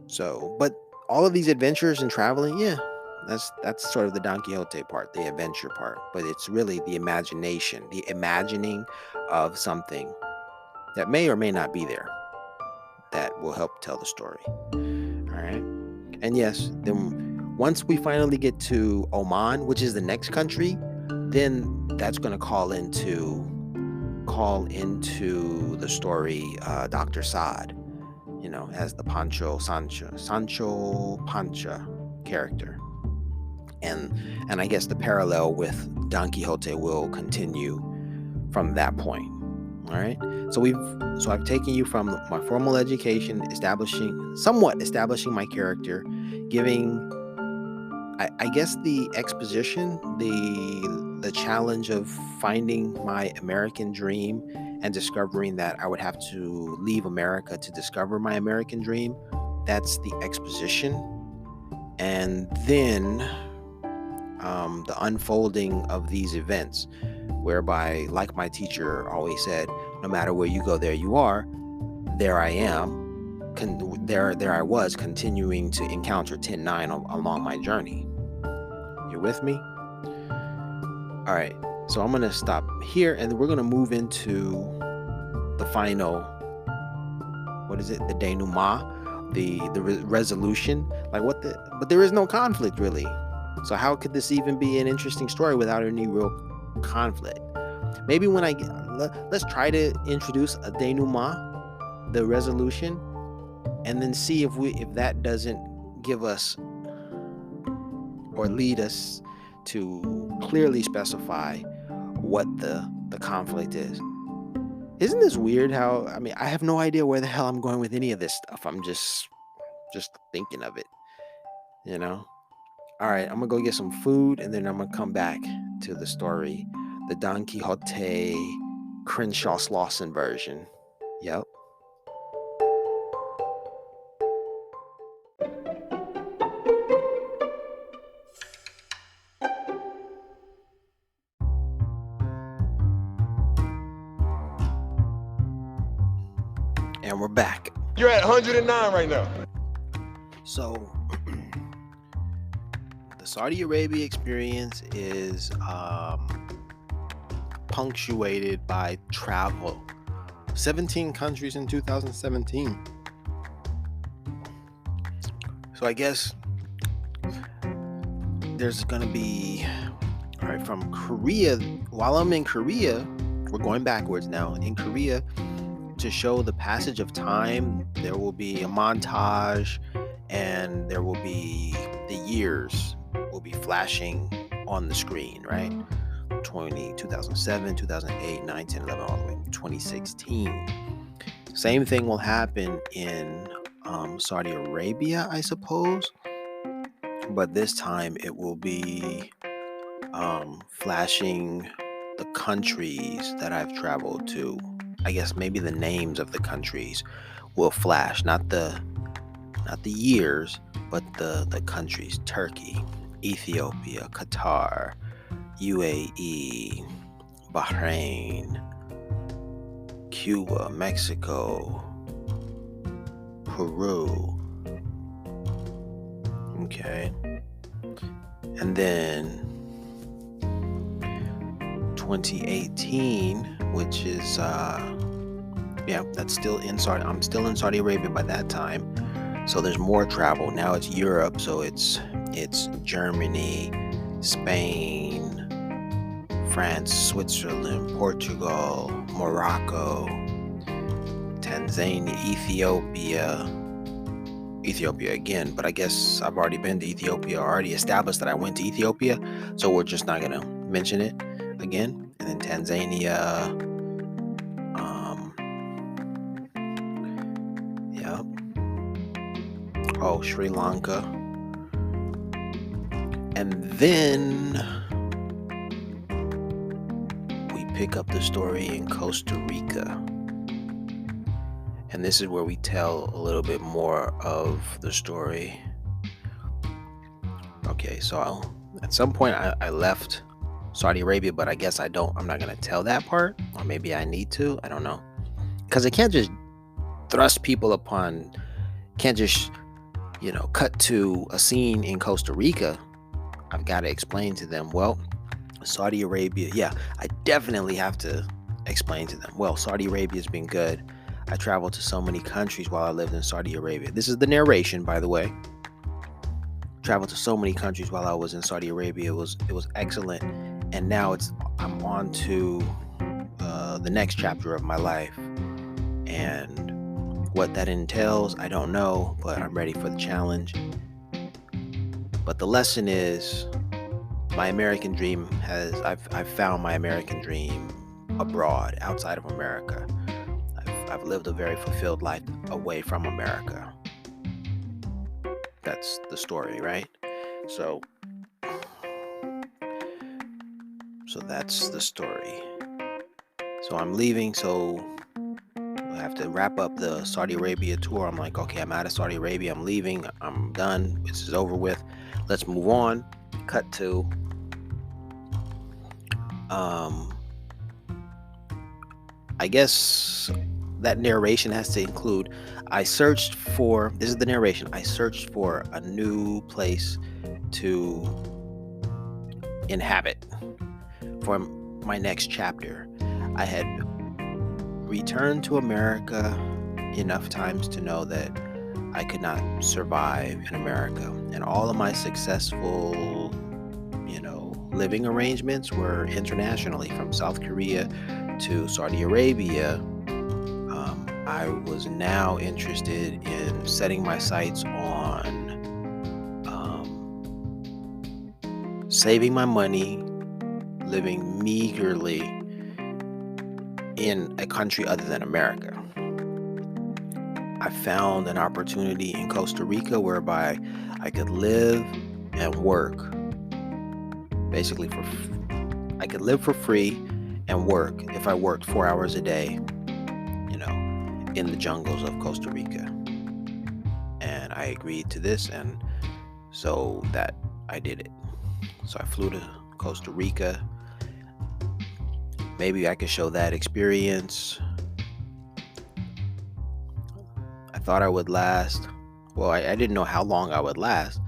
So, but all of these adventures and traveling, yeah, that's sort of the Don Quixote part, the adventure part. But it's really the imagination, the imagining of something that may or may not be there, that will help tell the story. All right. And yes, then once we finally get to Oman, which is the next country, then that's going to call into the story Dr. Saad, as the Sancho Pancha character. And I guess the parallel with Don Quixote will continue from that point. All right. So I've taken you from my formal education, establishing my character, giving, I guess, the exposition, the challenge of finding my American dream and discovering that I would have to leave America to discover my American dream. That's the exposition. And then the unfolding of these events, whereby, like my teacher always said, no matter where you go, there you are. There I am. There I was, continuing to encounter 10:9 along my journey. You with me? All right. So I'm going to stop here, and we're going to move into the final, what is it? The denouement, the resolution. But there is no conflict, really. So how could this even be an interesting story without any real conflict? Maybe when let's try to introduce a denouement, the resolution, and then see if that doesn't give us or lead us to clearly specify what the conflict is. Isn't this weird how, I have no idea where the hell I'm going with any of this stuff. I'm just thinking of it, All right, I'm going to go get some food, and then I'm going to come back to the story, the Don Quixote Crenshaw Slauson version. Yep. And we're back. You're at 109 right now. So, the Saudi Arabia experience is punctuated by travel. 17 countries in 2017. So I guess there's going to be, all right, from Korea, while I'm in Korea, we're going backwards now. In Korea, to show the passage of time, there will be a montage, and there will be the years will be flashing on the screen, right? 2007, 2008, 9, 10, 11, all the way to 2016. Same thing will happen in Saudi Arabia, I suppose. But this time it will be flashing the countries that I've traveled to. I guess maybe the names of the countries will flash, not the years, but the countries: Turkey, Ethiopia, Qatar, UAE, Bahrain, Cuba, Mexico, Peru. Okay. And then 2018, which is that's still in Saudi. I'm still in Saudi Arabia by that time. So there's more travel. Now it's Europe, so it's Germany, Spain, France, Switzerland, Portugal, Morocco, Tanzania, Ethiopia, Ethiopia again, but I guess I've already been to Ethiopia, already established that I went to Ethiopia, so we're just not gonna mention it again. And then Tanzania, yeah, Sri Lanka, and then we pick up the story in Costa Rica. And this is where we tell a little bit more of the story. Okay, so at some point I left Saudi Arabia, but I guess I'm not going to tell that part, or maybe I need to, I don't know. Because I can't just can't just, cut to a scene in Costa Rica. I've got to explain to them, well, Saudi Arabia, yeah, I definitely have to explain to them, well, Saudi Arabia has been good. I traveled to so many countries while I lived in Saudi Arabia. This is the narration, by the way. Traveled to so many countries while I was in Saudi Arabia. It was excellent. And now I'm on to the next chapter of my life. And what that entails, I don't know, but I'm ready for the challenge. But the lesson is, my American dream I've found my American dream abroad, outside of America. I've lived a very fulfilled life away from America. That's the story, right? So that's the story. So I'm leaving, so I have to wrap up the Saudi Arabia tour. I'm like, okay, I'm out of Saudi Arabia. I'm leaving. I'm done. This is over with. Let's move on. Cut to I guess that narration has to include, this is the narration, I searched for a new place to inhabit for my next chapter. I had returned to America enough times to know that I could not survive in America, and all of my successful, living arrangements were internationally, from South Korea to Saudi Arabia. I was now interested in setting my sights on saving my money, living meagerly in a country other than America. I found an opportunity in Costa Rica whereby I could live and work. Basically, I could live for free and work if I worked 4 hours a day, in the jungles of Costa Rica. And I agreed to this, and so that I did it. So I flew to Costa Rica. Maybe I could show that experience. I thought I would last. Well, I didn't know how long I would last,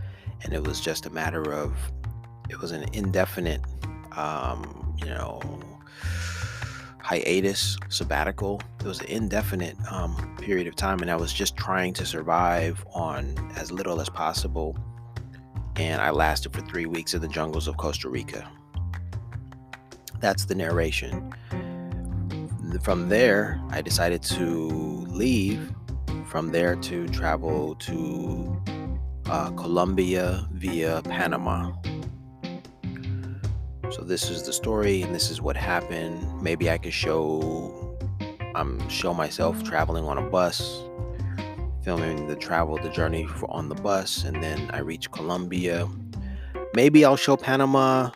and it was just a matter of, it was an indefinite, hiatus, sabbatical. It was an indefinite period of time, and I was just trying to survive on as little as possible. And I lasted for 3 weeks in the jungles of Costa Rica. That's the narration. From there, I decided to leave from there to travel to Colombia via Panama. So this is the story, and this is what happened. Maybe I could show myself traveling on a bus, filming the journey on the bus, and then I reach Colombia. Maybe I'll show Panama.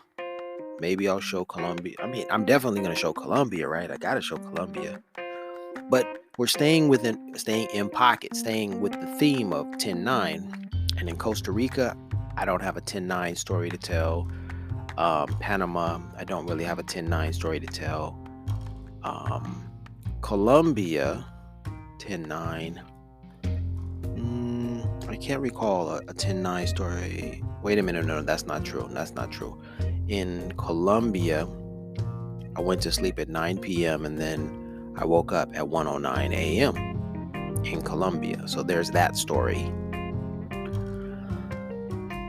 Maybe I'll show Colombia. I mean, I'm definitely going to show Colombia, right? I got to show Colombia. But we're staying in pocket, staying with the theme of 10-9. And in Costa Rica, I don't have a 10-9 story to tell. Panama, I don't really have a 10-9 story to tell. Colombia, 10-9. I can't recall a 10-9 story. Wait a minute, no, that's not true. In Colombia, I went to sleep at 9 p.m. and then I woke up at 1:09 a.m. in Colombia. So there's that story.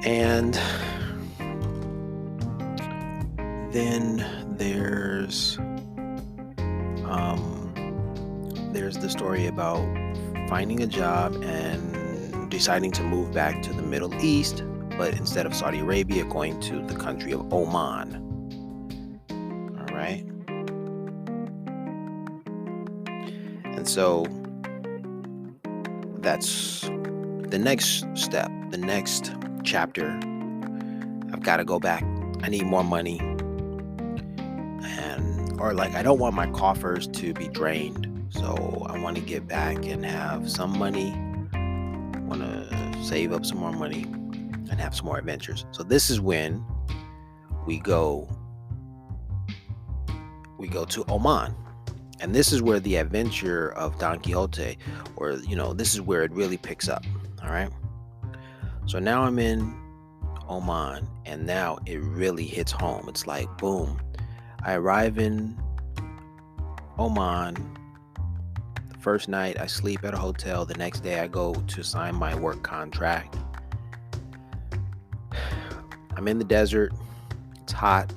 And then there's the story about finding a job and deciding to move back to the Middle East, but instead of Saudi Arabia, going to the country of Oman. All right. And so that's the next step, the next chapter. I've got to go back. I need more money. I don't want my coffers to be drained. So I want to get back and have some money. I want to save up some more money and have some more adventures. So this is when we go to Oman. And this is where the adventure of Don Quixote, or, this is where it really picks up. All right. So now I'm in Oman, and now it really hits home. It's like, boom. I arrive in Oman. The first night I sleep at a hotel. The next day I go to sign my work contract. I'm in the desert. It's hot.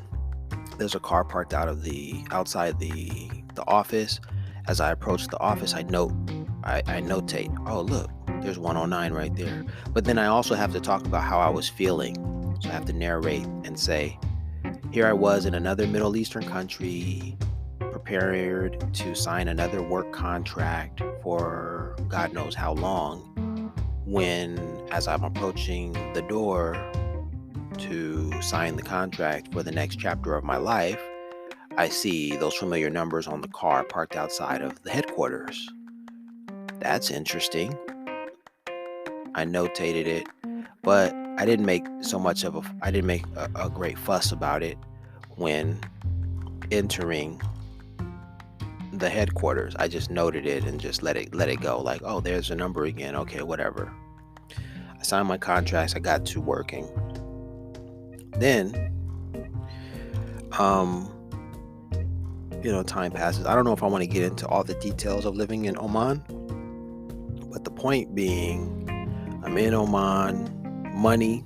There's a car parked outside the office. As I approach the office, I notate, oh look, there's 109 right there. But then I also have to talk about how I was feeling. So I have to narrate and say, here I was in another Middle Eastern country, prepared to sign another work contract for God knows how long, when, as I'm approaching the door to sign the contract for the next chapter of my life, I see those familiar numbers on the car parked outside of the headquarters. That's interesting. I notated it, but I didn't make a great fuss about it when entering the headquarters. I just noted it and just let it go. Like, oh, there's a number again. Okay, whatever. I signed my contracts. I got to working. Then, time passes. I don't know if I want to get into all the details of living in Oman, but the point being, I'm in Oman. Money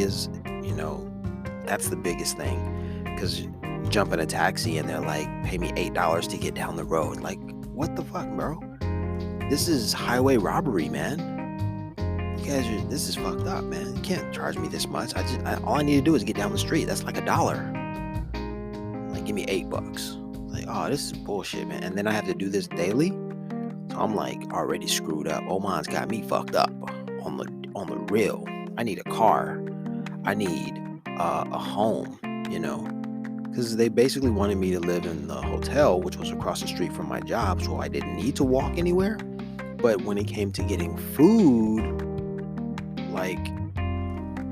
is, that's the biggest thing, because you jump in a taxi and they're like, pay me $8 to get down the road. Like, what the fuck, bro? This is highway robbery, man. This is fucked up, man. You can't charge me this much. All I need to do is get down the street. That's like $1. Like, give me $8. Like, oh, this is bullshit, man. And then I have to do this daily. So I'm like already screwed up. Oman's got me fucked up on the real. I need a car. I need a home, because they basically wanted me to live in the hotel, which was across the street from my job, so I didn't need to walk anywhere. But when it came to getting food, like,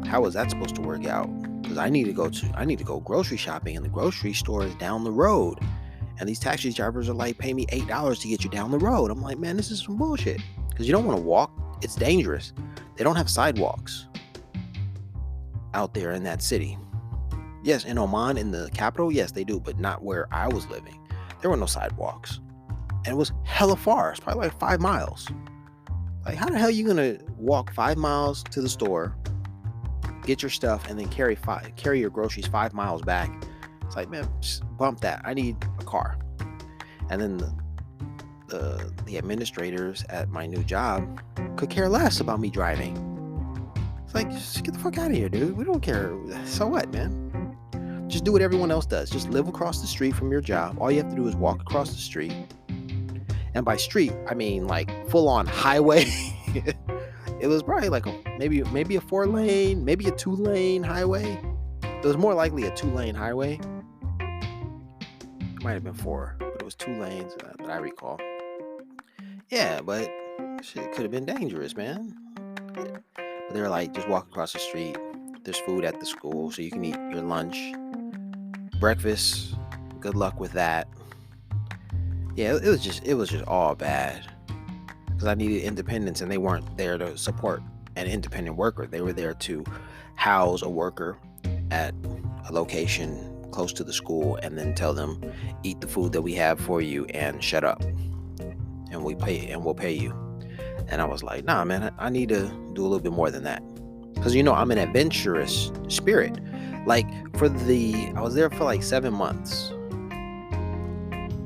how was that supposed to work out? Because I need to go grocery shopping, and the grocery store is down the road, and these taxi drivers are like, pay me $8 to get you down the road. I'm like, man, this is some bullshit, because you don't want to walk. It's dangerous. They don't have sidewalks out there in that city. Yes, in Oman, in the capital, yes, they do, but not where I was living. There were no sidewalks. And it was hella far. It's probably like 5 miles. Like, how the hell are you gonna walk 5 miles to the store, get your stuff, and then carry your groceries 5 miles back? It's like, man, just bump that. I need a car. And then the administrators at my new job could care less about me driving. It's like, just get the fuck out of here, dude. We don't care. So what, man? Just do what everyone else does. Just live across the street from your job. All you have to do is walk across the street. And by street, I mean like full on highway. It was probably like maybe a 4-lane, maybe a 2-lane highway. It was more likely a 2-lane highway. It might have been 4, but it was 2 lanes that I recall. Yeah, but shit could have been dangerous, man. But they were like, just walk across the street. There's food at the school, so you can eat your lunch, breakfast. Good luck with that. Yeah, it was just all bad, because I needed independence, and they weren't there to support an independent worker. They were there to house a worker at a location close to the school, and then tell them, eat the food that we have for you and shut up, and we'll pay you. And I was like, nah, man, I need to do a little bit more than that, because I'm an adventurous spirit. Like, I was there for like 7 months,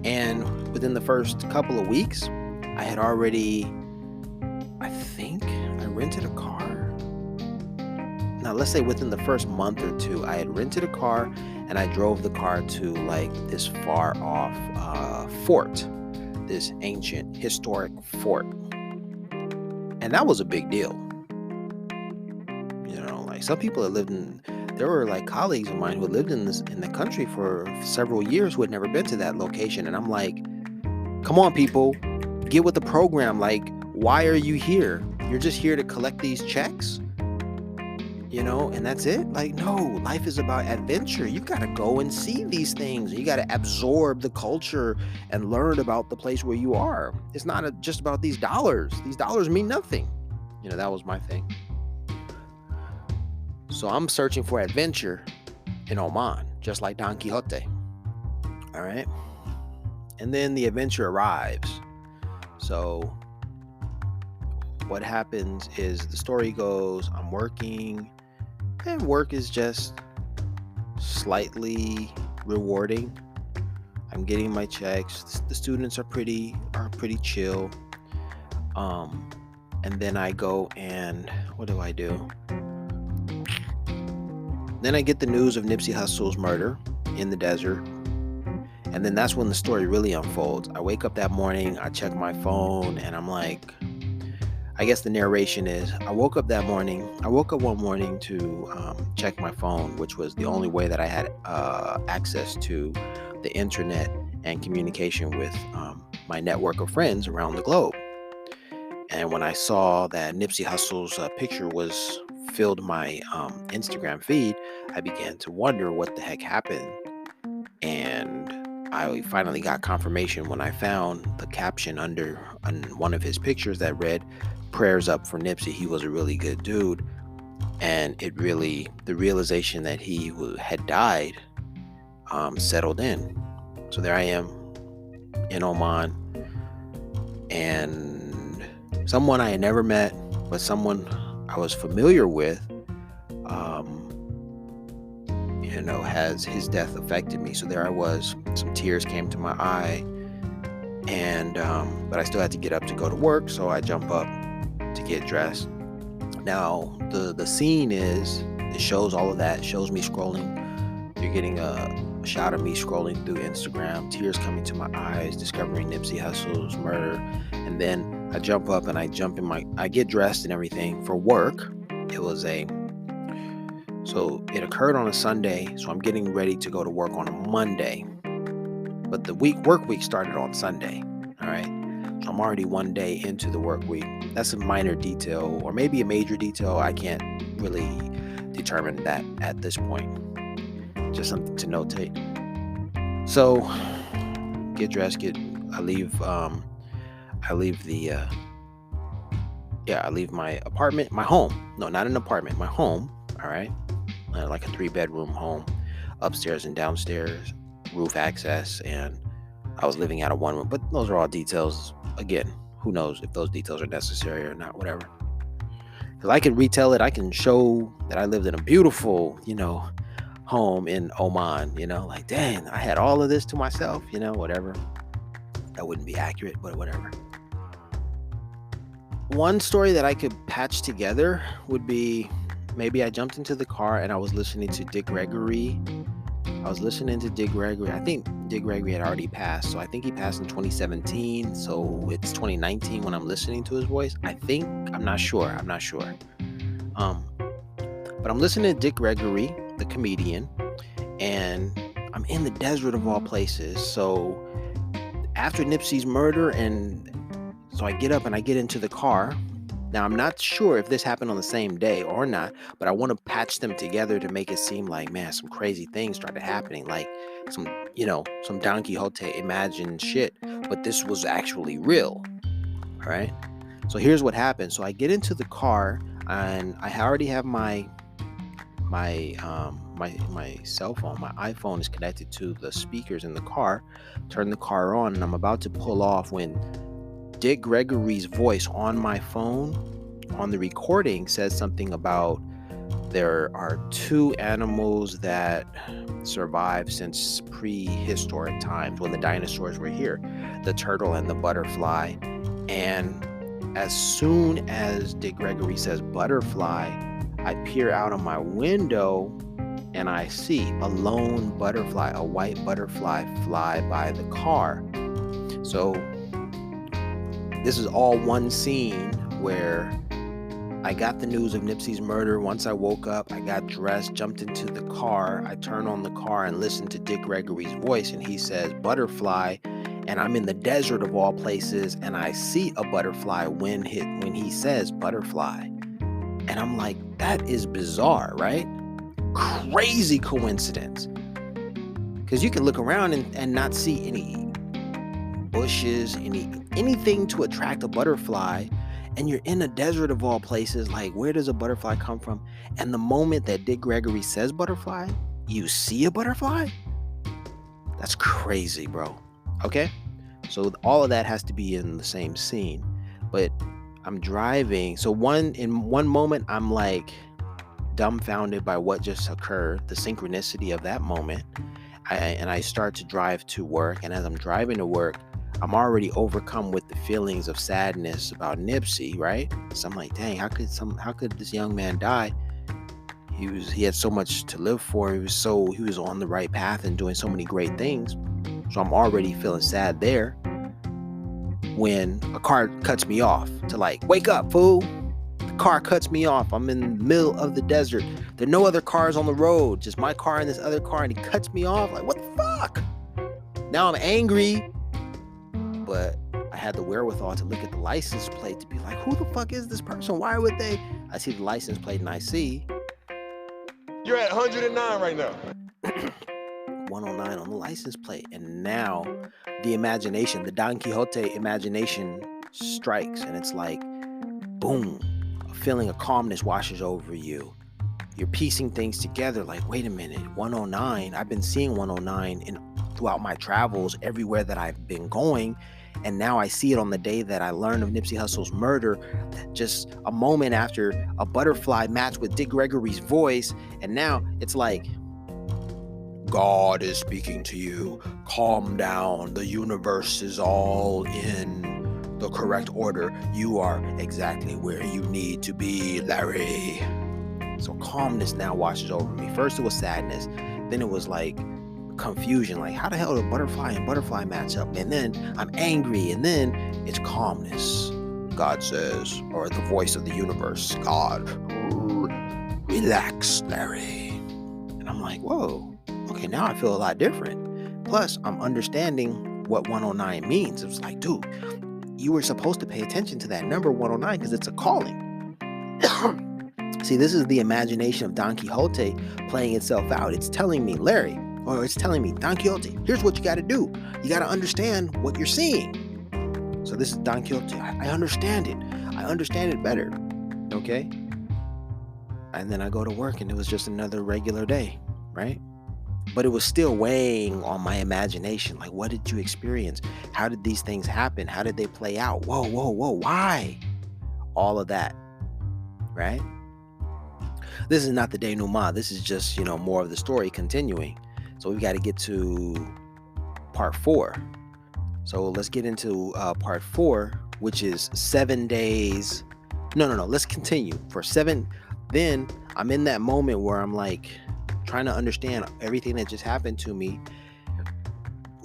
and within the first couple of weeks, I had already, I think I rented a car. Now, let's say within the first month or two, I had rented a car and I drove the car to like this far off fort, this ancient historic fort. And that was a big deal. Like some people that there were like colleagues of mine who had lived in the country for several years who had never been to that location. And I'm like, come on, people, get with the program. Like, why are you here? You're just here to collect these checks? And that's it? Like, no, life is about adventure. You got to go and see these things. You got to absorb the culture and learn about the place where you are. It's not just about these dollars. These dollars mean nothing. That was my thing. So I'm searching for adventure in Oman, just like Don Quixote. All right. And then the adventure arrives. So what happens is the story goes, I'm working, and work is just slightly rewarding. I'm getting my checks. The students are pretty chill. And then I go and what do I do? Then I get the news of Nipsey Hussle's murder in the desert. And then that's when the story really unfolds. I wake up that morning, I check my phone, and I'm like, I guess the narration is, I woke up one morning to check my phone, which was the only way that I had access to the internet and communication with my network of friends around the globe. And when I saw that Nipsey Hussle's picture filled my Instagram feed, I began to wonder what the heck happened. And I finally got confirmation when I found the caption on one of his pictures that read, "Prayers up for Nipsey. He was a really good dude." And the realization that he had died settled in. So there I am in Oman, and someone I had never met, but someone I was familiar with, has his death affected me. So there I was, some tears came to my eye, and but I still had to get up to go to work, so I jump up to get dressed. Now the scene it shows all of that. It shows me scrolling. You're getting a shot of me scrolling through Instagram, tears coming to my eyes, discovering Nipsey Hussle's murder, and then I jump up and I get dressed and everything for work. So it occurred on a Sunday, so I'm getting ready to go to work on a Monday. But the work week started on Sunday, all right? So I'm already one day into the work week. That's a minor detail, or maybe a major detail. I can't really determine that at this point. Just something to notate. So get dressed, I leave my apartment, my home. No, not an apartment, my home, all right? Like a 3-bedroom home, upstairs and downstairs, roof access, and I was living out of one room. But those are all details. Again, who knows if those details are necessary or not, whatever. Because I can retell it, I can show that I lived in a beautiful, home in Oman, like, dang, I had all of this to myself, whatever. That wouldn't be accurate, but whatever. One story that I could patch together would be, maybe I jumped into the car and I was listening to Dick Gregory. I think Dick Gregory had already passed. So I think he passed in 2017. So it's 2019 when I'm listening to his voice. I'm not sure. But I'm listening to Dick Gregory, the comedian, and I'm in the desert of all places. So after Nipsey's murder, and so I get up and I get into the car. Now, I'm not sure if this happened on the same day or not, but I want to patch them together to make it seem like, man, some crazy things started happening, like some Don Quixote imagined shit, but this was actually real. All right. So here's what happened. So I get into the car and I already have my cell phone, my iPhone is connected to the speakers in the car. Turn the car on and I'm about to pull off when Dick Gregory's voice on my phone on the recording says something about there are 2 animals that survived since prehistoric times when the dinosaurs were here, the turtle and the butterfly. And As soon as Dick Gregory says butterfly, I peer out of my window and I see a lone butterfly, a white butterfly, fly by the car. So this is all one scene where I got the news of Nipsey's murder. Once I woke up, I got dressed, jumped into the car. I turned on the car and listened to Dick Gregory's voice, and he says butterfly, and I'm in the desert of all places, and I see a butterfly when he says butterfly. And I'm like, that is bizarre, right? Crazy coincidence. Because you can look around and not see any bushes, anything to attract a butterfly. And you're in a desert of all places. Like, where does a butterfly come from? And the moment that Dick Gregory says butterfly, you see a butterfly? That's crazy, bro. Okay? So all of that has to be in the same scene. But I'm driving. So in one moment, I'm like dumbfounded by what just occurred, the synchronicity of that moment. And I start to drive to work. And as I'm driving to work, I'm already overcome with the feelings of sadness about Nipsey, right? So I'm like, dang, how could this young man die? He had so much to live for. He was on the right path and doing so many great things. So I'm already feeling sad there when a car cuts me off to like, wake up, fool. The car cuts me off. I'm in the middle of the desert. There are no other cars on the road, just my car and this other car, and he cuts me off. Like, what the fuck? Now I'm angry. But I had the wherewithal to look at the license plate to be like, who the fuck is this person? Why would they? I see the license plate and I see You're at 109 right now. 109 on the license plate. And now the imagination, the Don Quixote imagination strikes. And it's like, boom, a feeling of calmness washes over you. You're piecing things together like, wait a minute, 109. I've been seeing 109 throughout my travels everywhere that I've been going. And now I see it on the day that I learned of Nipsey Hussle's murder, just a moment after a butterfly matched with Dick Gregory's voice. And now it's like, God is speaking to you. Calm down. The universe is all in the correct order. You are exactly where you need to be, Larry. So calmness now washes over me. First it was sadness. Then it was like confusion, like how the hell do butterfly and butterfly match up? And then I'm angry, and then it's calmness. God says, or the voice of the universe, God, relax, Larry. And I'm like, whoa, okay, now I feel a lot different. Plus, I'm understanding what 109 means. It was like, dude, you were supposed to pay attention to that number 109 because it's a calling. See, this is the imagination of Don Quixote playing itself out. It's telling me, Larry, or it's telling me, Don Quixote, here's what you got to do. You got to understand what you're seeing. So this is Don Quixote. I understand it. I understand it better. Okay? And then I go to work and it was just another regular day, right? But it was still weighing on my imagination. Like, what did you experience? How did these things happen? How did they play out? Whoa, why? All of that, right? This is not the denouement. This is just, more of the story continuing. So we've got to get to part 4. So let's get into part 4, which is 7 days. No. Let's continue for 7. Then I'm in that moment where I'm like trying to understand everything that just happened to me.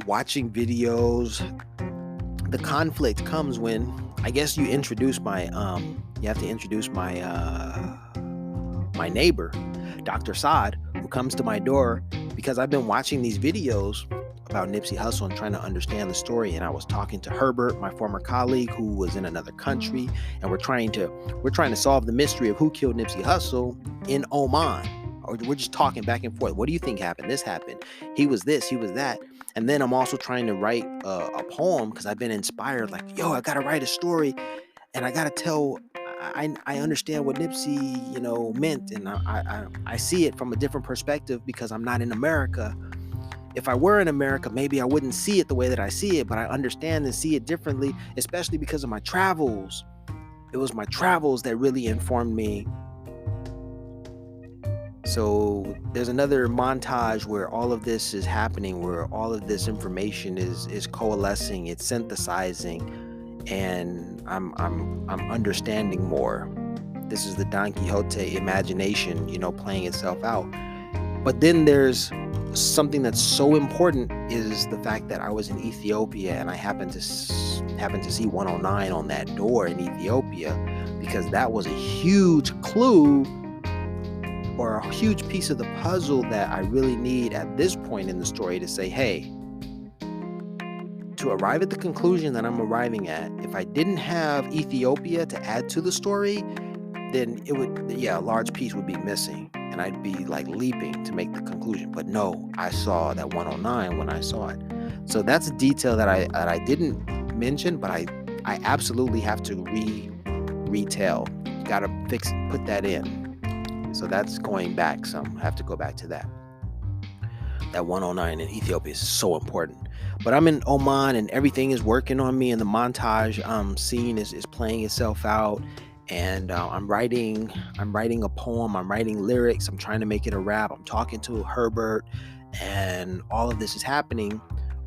Watching videos. The conflict comes when I guess you introduce my you have to introduce my my neighbor, Dr. Saad, who comes to my door because I've been watching these videos about Nipsey Hussle and trying to understand the story. And I was talking to Herbert, my former colleague who was in another country, and we're trying to solve the mystery of who killed Nipsey Hussle in Oman. Or we're just talking back and forth. What do you think happened? This happened. He was this, he was that. And then I'm also trying to write a poem because I've been inspired. Like, I got to write a story and I got to tell. I understand what Nipsey, meant, and I see it from a different perspective because I'm not in America. If I were in America, maybe I wouldn't see it the way that I see it, but I understand and see it differently, especially because of my travels. It was my travels that really informed me. So there's another montage where all of this is happening, where all of this information is coalescing, it's synthesizing, and I'm understanding more. This is the Don Quixote imagination, playing itself out. But then there's something that's so important is the fact that I was in Ethiopia, and I happened to see 109 on that door in Ethiopia, because that was a huge clue or a huge piece of the puzzle that I really need at this point in the story to say, hey, to arrive at the conclusion that I'm arriving at, if I didn't have Ethiopia to add to the story, then a large piece would be missing, and I'd be like leaping to make the conclusion. But no, I saw that 109 when I saw it. So that's a detail that I didn't mention, but I absolutely have to retell. Gotta put that in. So that's going back some. I have to go back to that. That 109 in Ethiopia is so important. But I'm in Oman, and everything is working on me, and the montage scene is playing itself out. And I'm writing a poem, I'm writing lyrics, I'm trying to make it a rap, I'm talking to Herbert, and all of this is happening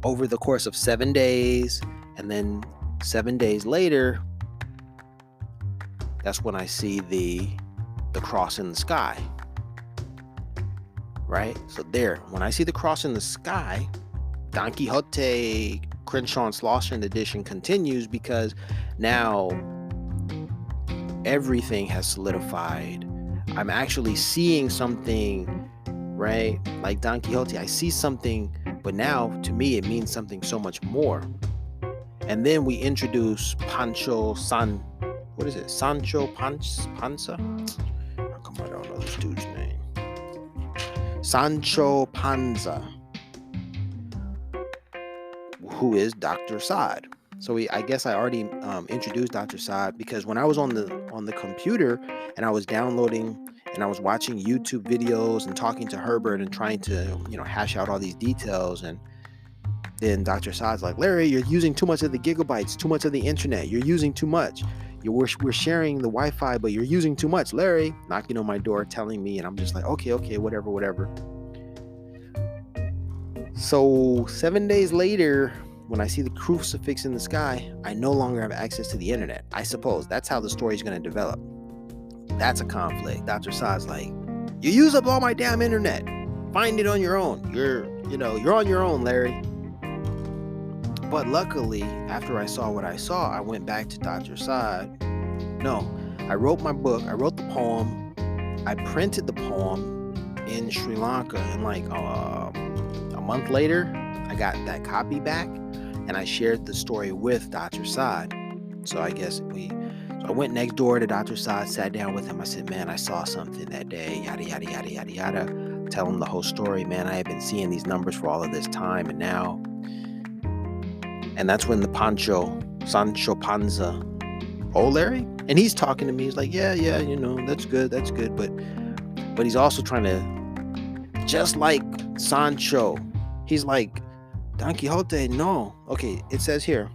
over the course of 7 days. And then 7 days later, that's when I see the cross in the sky, right? So there, when I see the cross in the sky, Don Quixote Crenshaw and Slauson edition continues, because now everything has solidified. I'm actually seeing something, right? Like Don Quixote, I see something, but now to me it means something so much more. And then we introduce Sancho Panza? How come I don't know this dude's name? Sancho Panza, who is Dr. Sod. So I guess I already introduced Dr. Sod, because when I was on the computer and I was downloading and I was watching YouTube videos and talking to Herbert and trying to hash out all these details, and then Dr. Sod's like, Larry, you're using too much of the gigabytes, too much of the internet, you're using too much. We're sharing the Wi-Fi, but you're using too much, Larry, knocking on my door, telling me, and I'm just like, okay, whatever. So 7 days later, when I see the crucifix in the sky, I no longer have access to the internet. I suppose that's how the story's going to develop. That's a conflict. Dr. Sod's like, you use up all my damn internet. Find it on your own. You're on your own, Larry. But luckily, after I saw what I saw, I went back to Dr. Sod. No, I wrote my book. I wrote the poem. I printed the poem in Sri Lanka, and like a month later, I got that copy back, and I shared the story with Dr. Sod. So I guess I went next door to Dr. Sod, sat down with him. I said, man, I saw something that day, yada, yada, yada, yada, yada. Tell him the whole story. Man, I have been seeing these numbers for all of this time, and now. And that's when the Sancho Panza, oh, Larry? And he's talking to me. He's like, yeah, that's good. But he's also trying to, just like Sancho, he's like, Don Quixote, no. Okay, it says here,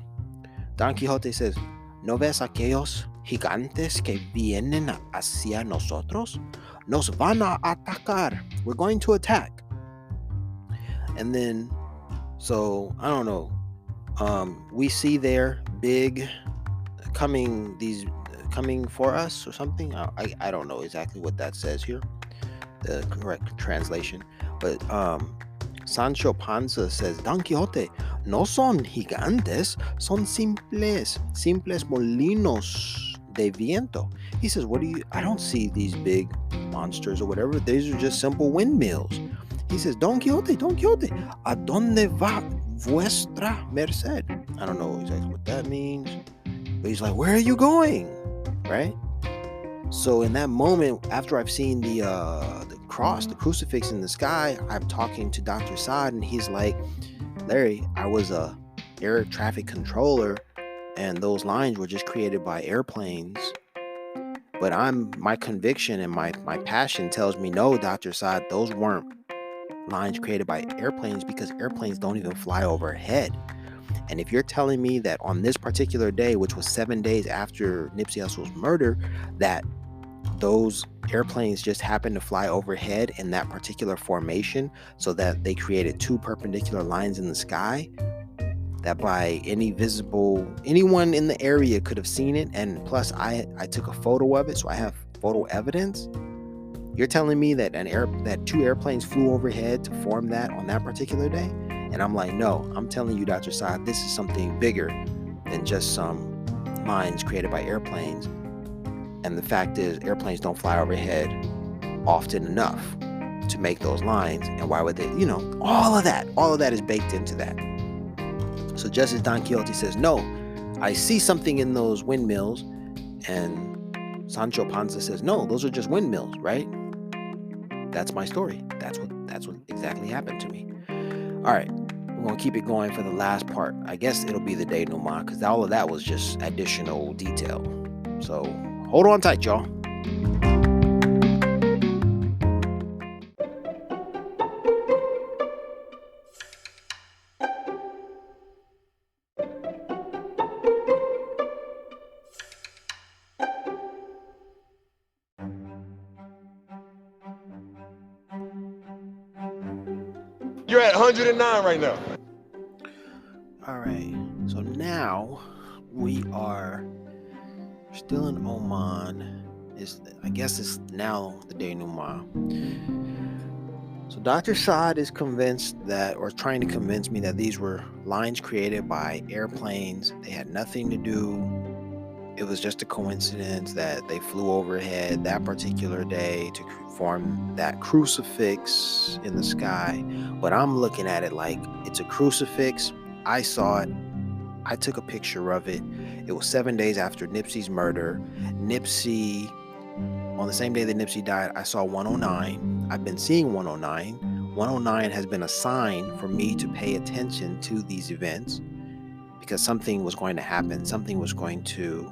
Don Quixote says, ¿No ves aquellos gigantes que vienen hacia nosotros? Nos van a atacar. We're going to attack. And then, so, I don't know. We see there big coming for us or something. I don't know exactly what that says here, the correct translation. But Sancho Panza says, Don Quixote, no son gigantes, son simples molinos de viento. He says, I don't see these big monsters or whatever. These are just simple windmills. He says, Don Quixote, ¿a dónde va vuestra merced? I don't know exactly what that means, but he's like, where are you going? Right? So in that moment, after I've seen the cross, the crucifix in the sky, I'm talking to Dr. Sod, and he's like, Larry, I was a air traffic controller, and those lines were just created by airplanes. But my conviction and my passion tells me, no, Dr. Sod, those weren't lines created by airplanes, because airplanes don't even fly overhead. And if you're telling me that on this particular day, which was 7 days after Nipsey Hussle's murder, that those airplanes just happened to fly overhead in that particular formation so that they created two perpendicular lines in the sky, that by anyone in the area could have seen it, and plus I took a photo of it, so I have photo evidence. You're telling me that that 2 airplanes flew overhead to form that on that particular day? And I'm like, no, I'm telling you, Dr. Saad, this is something bigger than just some lines created by airplanes. And the fact is, airplanes don't fly overhead often enough to make those lines. And why would they, all of that is baked into that. So just as Don Quixote says, no, I see something in those windmills, and Sancho Panza says, no, those are just windmills, right? That's my story. That's what exactly happened to me. All right, we're gonna keep it going for the last part. I guess it'll be the denouement, because all of that was just additional detail. So hold on tight, y'all. You're at 109 right now. All right, so now we are still in Oman. I guess it's now the denouement. So Dr. Saad is convinced that, or trying to convince me that these were lines created by airplanes. They had nothing to do. It was just a coincidence that they flew overhead that particular day to form that crucifix in the sky. But I'm looking at it like it's a crucifix. I saw it. I took a picture of it. It was 7 days after Nipsey's murder. On the same day that Nipsey died, I saw 109. I've been seeing 109. 109 has been a sign for me to pay attention to these events, because something was going to happen. Something was going to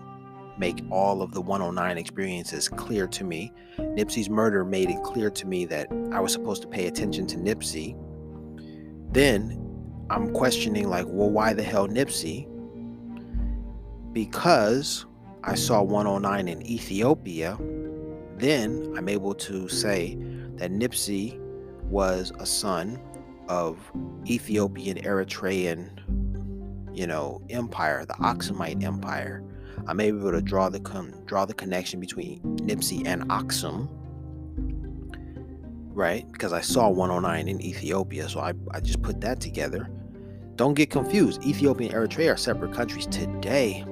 make all of the 109 experiences clear to me. Nipsey's murder made it clear to me that I was supposed to pay attention to Nipsey. Then I'm questioning, like, well, why the hell Nipsey? Because I saw 109 in Ethiopia. Then I'm able to say that Nipsey was a son of Ethiopian Eritrean, empire, the Aksumite Empire. I'm able to draw the connection between Nipsey and Aksum, right? Because I saw 109 in Ethiopia, so I just put that together. Don't get confused. Ethiopia and Eritrea are separate countries today,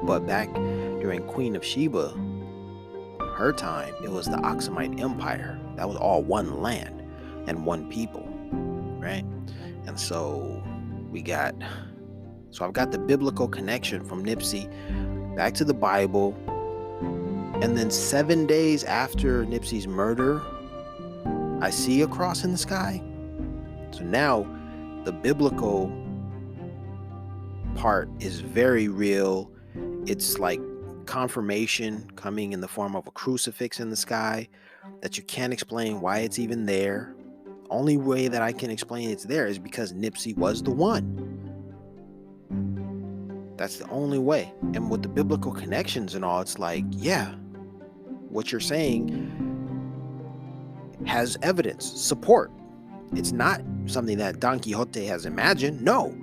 but back during Queen of Sheba, her time, it was the Aksumite Empire. That was all one land and one people, right? And so I've got the biblical connection from Nipsey back to the Bible. And then 7 days after Nipsey's murder, I see a cross in the sky. So now the biblical part is very real. It's like confirmation coming in the form of a crucifix in the sky that you can't explain why it's even there. Only way that I can explain it's there is because Nipsey was the one. That's the only way. And with the biblical connections and all, it's like, yeah, what you're saying has evidence, support. It's not something that Don Quixote has imagined. No,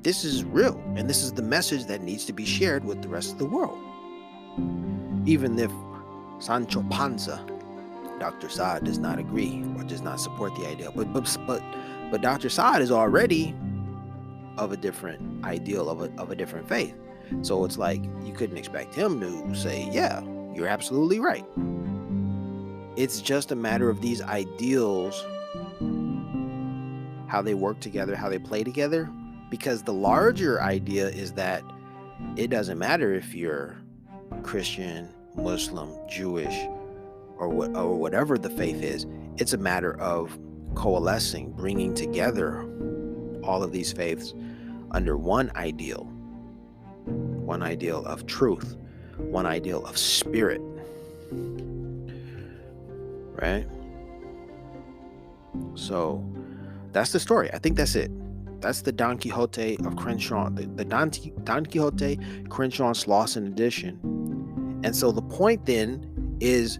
this is real. And this is the message that needs to be shared with the rest of the world. Even if Sancho Panza, Dr. Saad, does not agree or does not support the idea. But Dr. Saad is already of a different ideal, of a different faith. So it's like you couldn't expect him to say, yeah, you're absolutely right. It's just a matter of these ideals, how they work together, how they play together. Because the larger idea is that it doesn't matter if you're Christian, Muslim, Jewish, or whatever the faith is. It's a matter of coalescing, bringing together all of these faiths under one ideal of truth, one ideal of spirit, right? So that's the story. I think that's it. That's the Don Quixote of Crenshaw, the Don Quixote Crenshaw Slauson edition. And so the point then is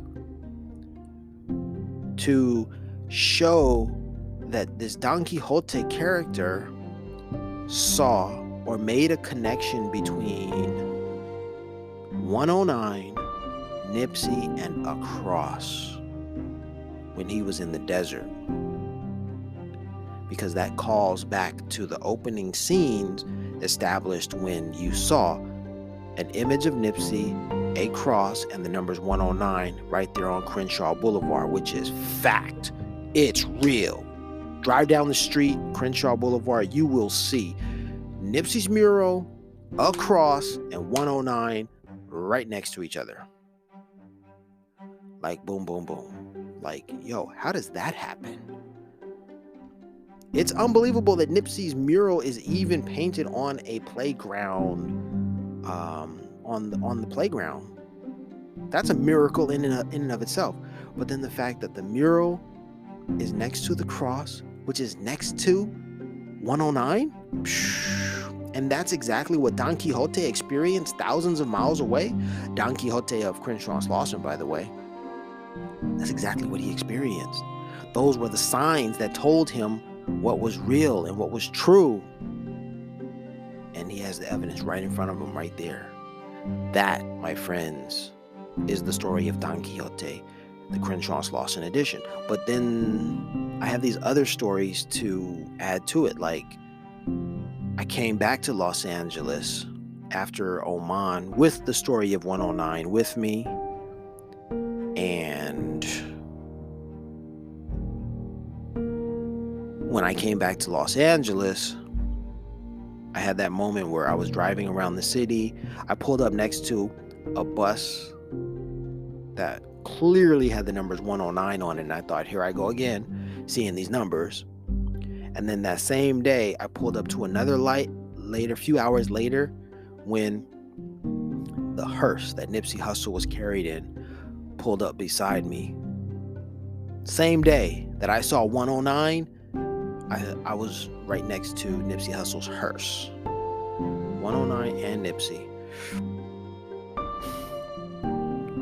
to show that this Don Quixote character saw or made a connection between 109, Nipsey, and a cross when he was in the desert. Because that calls back to the opening scenes established when you saw an image of Nipsey, a cross, and the numbers 109 right there on Crenshaw Boulevard, which is fact. It's real. Drive down the street, Crenshaw Boulevard, you will see Nipsey's mural, a cross, and 109 right next to each other. Like boom, boom, boom. Like, yo, how does that happen? It's unbelievable that Nipsey's mural is even painted on a playground, on the playground. That's a miracle in and of itself. But then the fact that the mural is next to the cross, which is next to 109, and that's exactly what Don Quixote experienced thousands of miles away. Don Quixote of Crenshaw and Slauson, by the way. That's exactly what he experienced. Those were the signs that told him what was real and what was true. And he has the evidence right in front of him right there. That, my friends, is the story of Don Quixote, the Crenshaw and Slauson edition. But then I have these other stories to add to it. Like, I came back to Los Angeles after Oman with the story of 109 with me. And when I came back to Los Angeles, I had that moment where I was driving around the city. I pulled up next to a bus that clearly had the numbers 109 on it, and I thought, here I go again, seeing these numbers. And then that same day, I pulled up to another light later, a few hours later, when the hearse that Nipsey Hussle was carried in pulled up beside me. Same day that I saw 109, I was right next to Nipsey Hussle's hearse. 109 and Nipsey.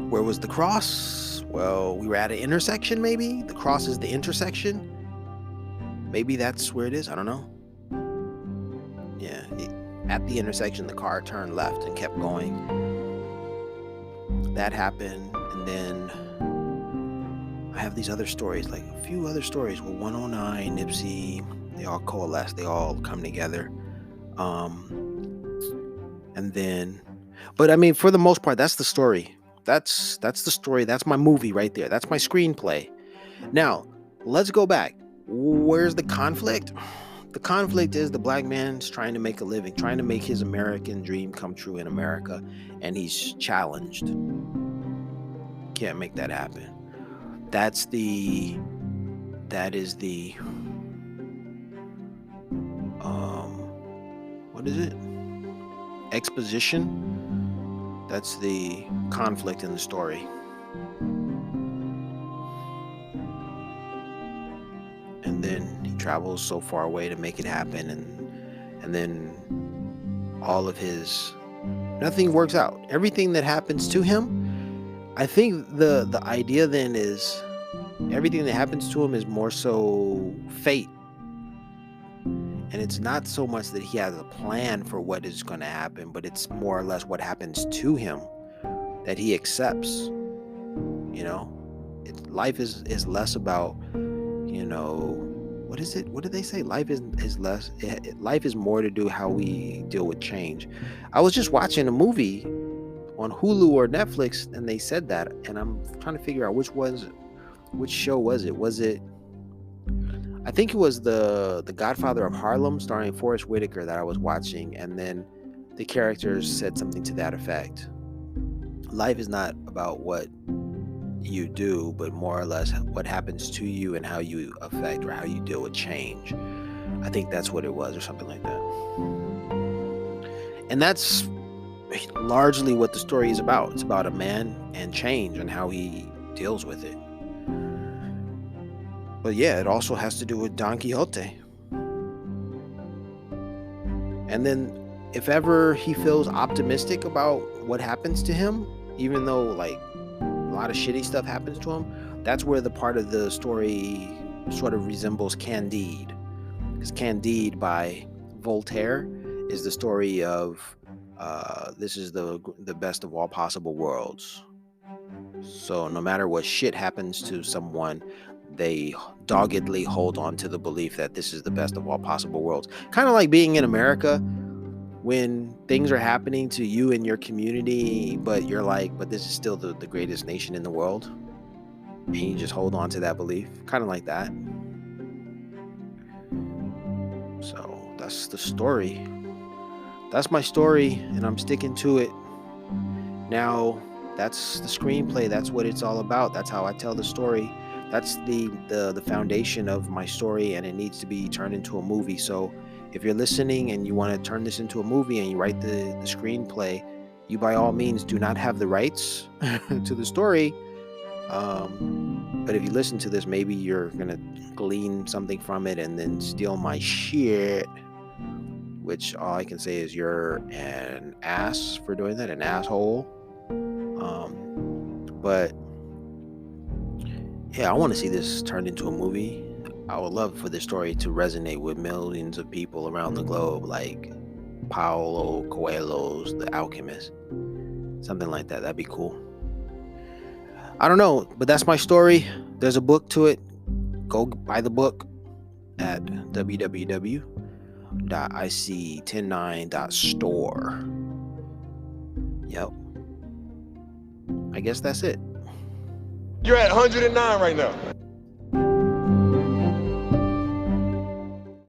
Where was the cross? Well, we were at an intersection, maybe? The cross is the intersection? Maybe that's where it is. I don't know. Yeah. At the intersection, the car turned left and kept going. That happened. And then I have these other stories, like a few other stories where 109, Nipsey, they all coalesce. They all come together. And then, but I mean, for the most part, that's the story. That's the story. That's my movie right there. That's my screenplay. Now, let's go back. Where's the conflict? The conflict is the black man's trying to make a living, trying to make his American dream come true in America, and he's challenged. Can't make that happen. That is the what is it? Exposition. That's the conflict in the story. And then he travels so far away to make it happen, and then all of his, nothing works out. Everything that happens to him, I think the idea then is everything that happens to him is more so fate. And it's not so much that he has a plan for what is going to happen, but it's more or less what happens to him that he accepts. You know, life is less about, you know, what is it? What did they say? Life is less. Life is more to do how we deal with change. I was just watching a movie on Hulu or Netflix, and they said that, and I'm trying to figure out which show was it? Was it? I think it was the Godfather of Harlem, starring Forrest Whitaker, that I was watching, and then the characters said something to that effect. Life is not about what you do, but more or less what happens to you and how you affect or how you deal with change. I think that's what it was, or something like that. And that's largely what the story is about. It's about a man and change and how he deals with it. But yeah, it also has to do with Don Quixote. And then if ever he feels optimistic about what happens to him, even though like a lot of shitty stuff happens to him, that's where the part of the story sort of resembles Candide. Because Candide, by Voltaire is the story of this is the best of all possible worlds. So no matter what shit happens to someone, they doggedly hold on to the belief that this is the best of all possible worlds. Kind of like being in America when things are happening to you and your community, but you're like, but this is still the greatest nation in the world. And you just hold on to that belief. Kind of like that. So that's the story. That's my story, and I'm sticking to it. Now, that's the screenplay. That's what it's all about. That's how I tell the story. That's the foundation of my story, and it needs to be turned into a movie. So if you're listening and you want to turn this into a movie and you write the screenplay, you by all means do not have the rights to the story. But if you listen to this, maybe you're gonna glean something from it and then steal my shit. Which all I can say is you're an ass for doing that, an asshole. But yeah, I want to see this turned into a movie. I would love for this story to resonate with millions of people around the globe, like Paulo Coelho's The Alchemist. Something like that. That'd be cool. I don't know, but that's my story. There's a book to it. Go buy the book at www.ic109.store. Yep. I guess that's it. You're at 109 right now.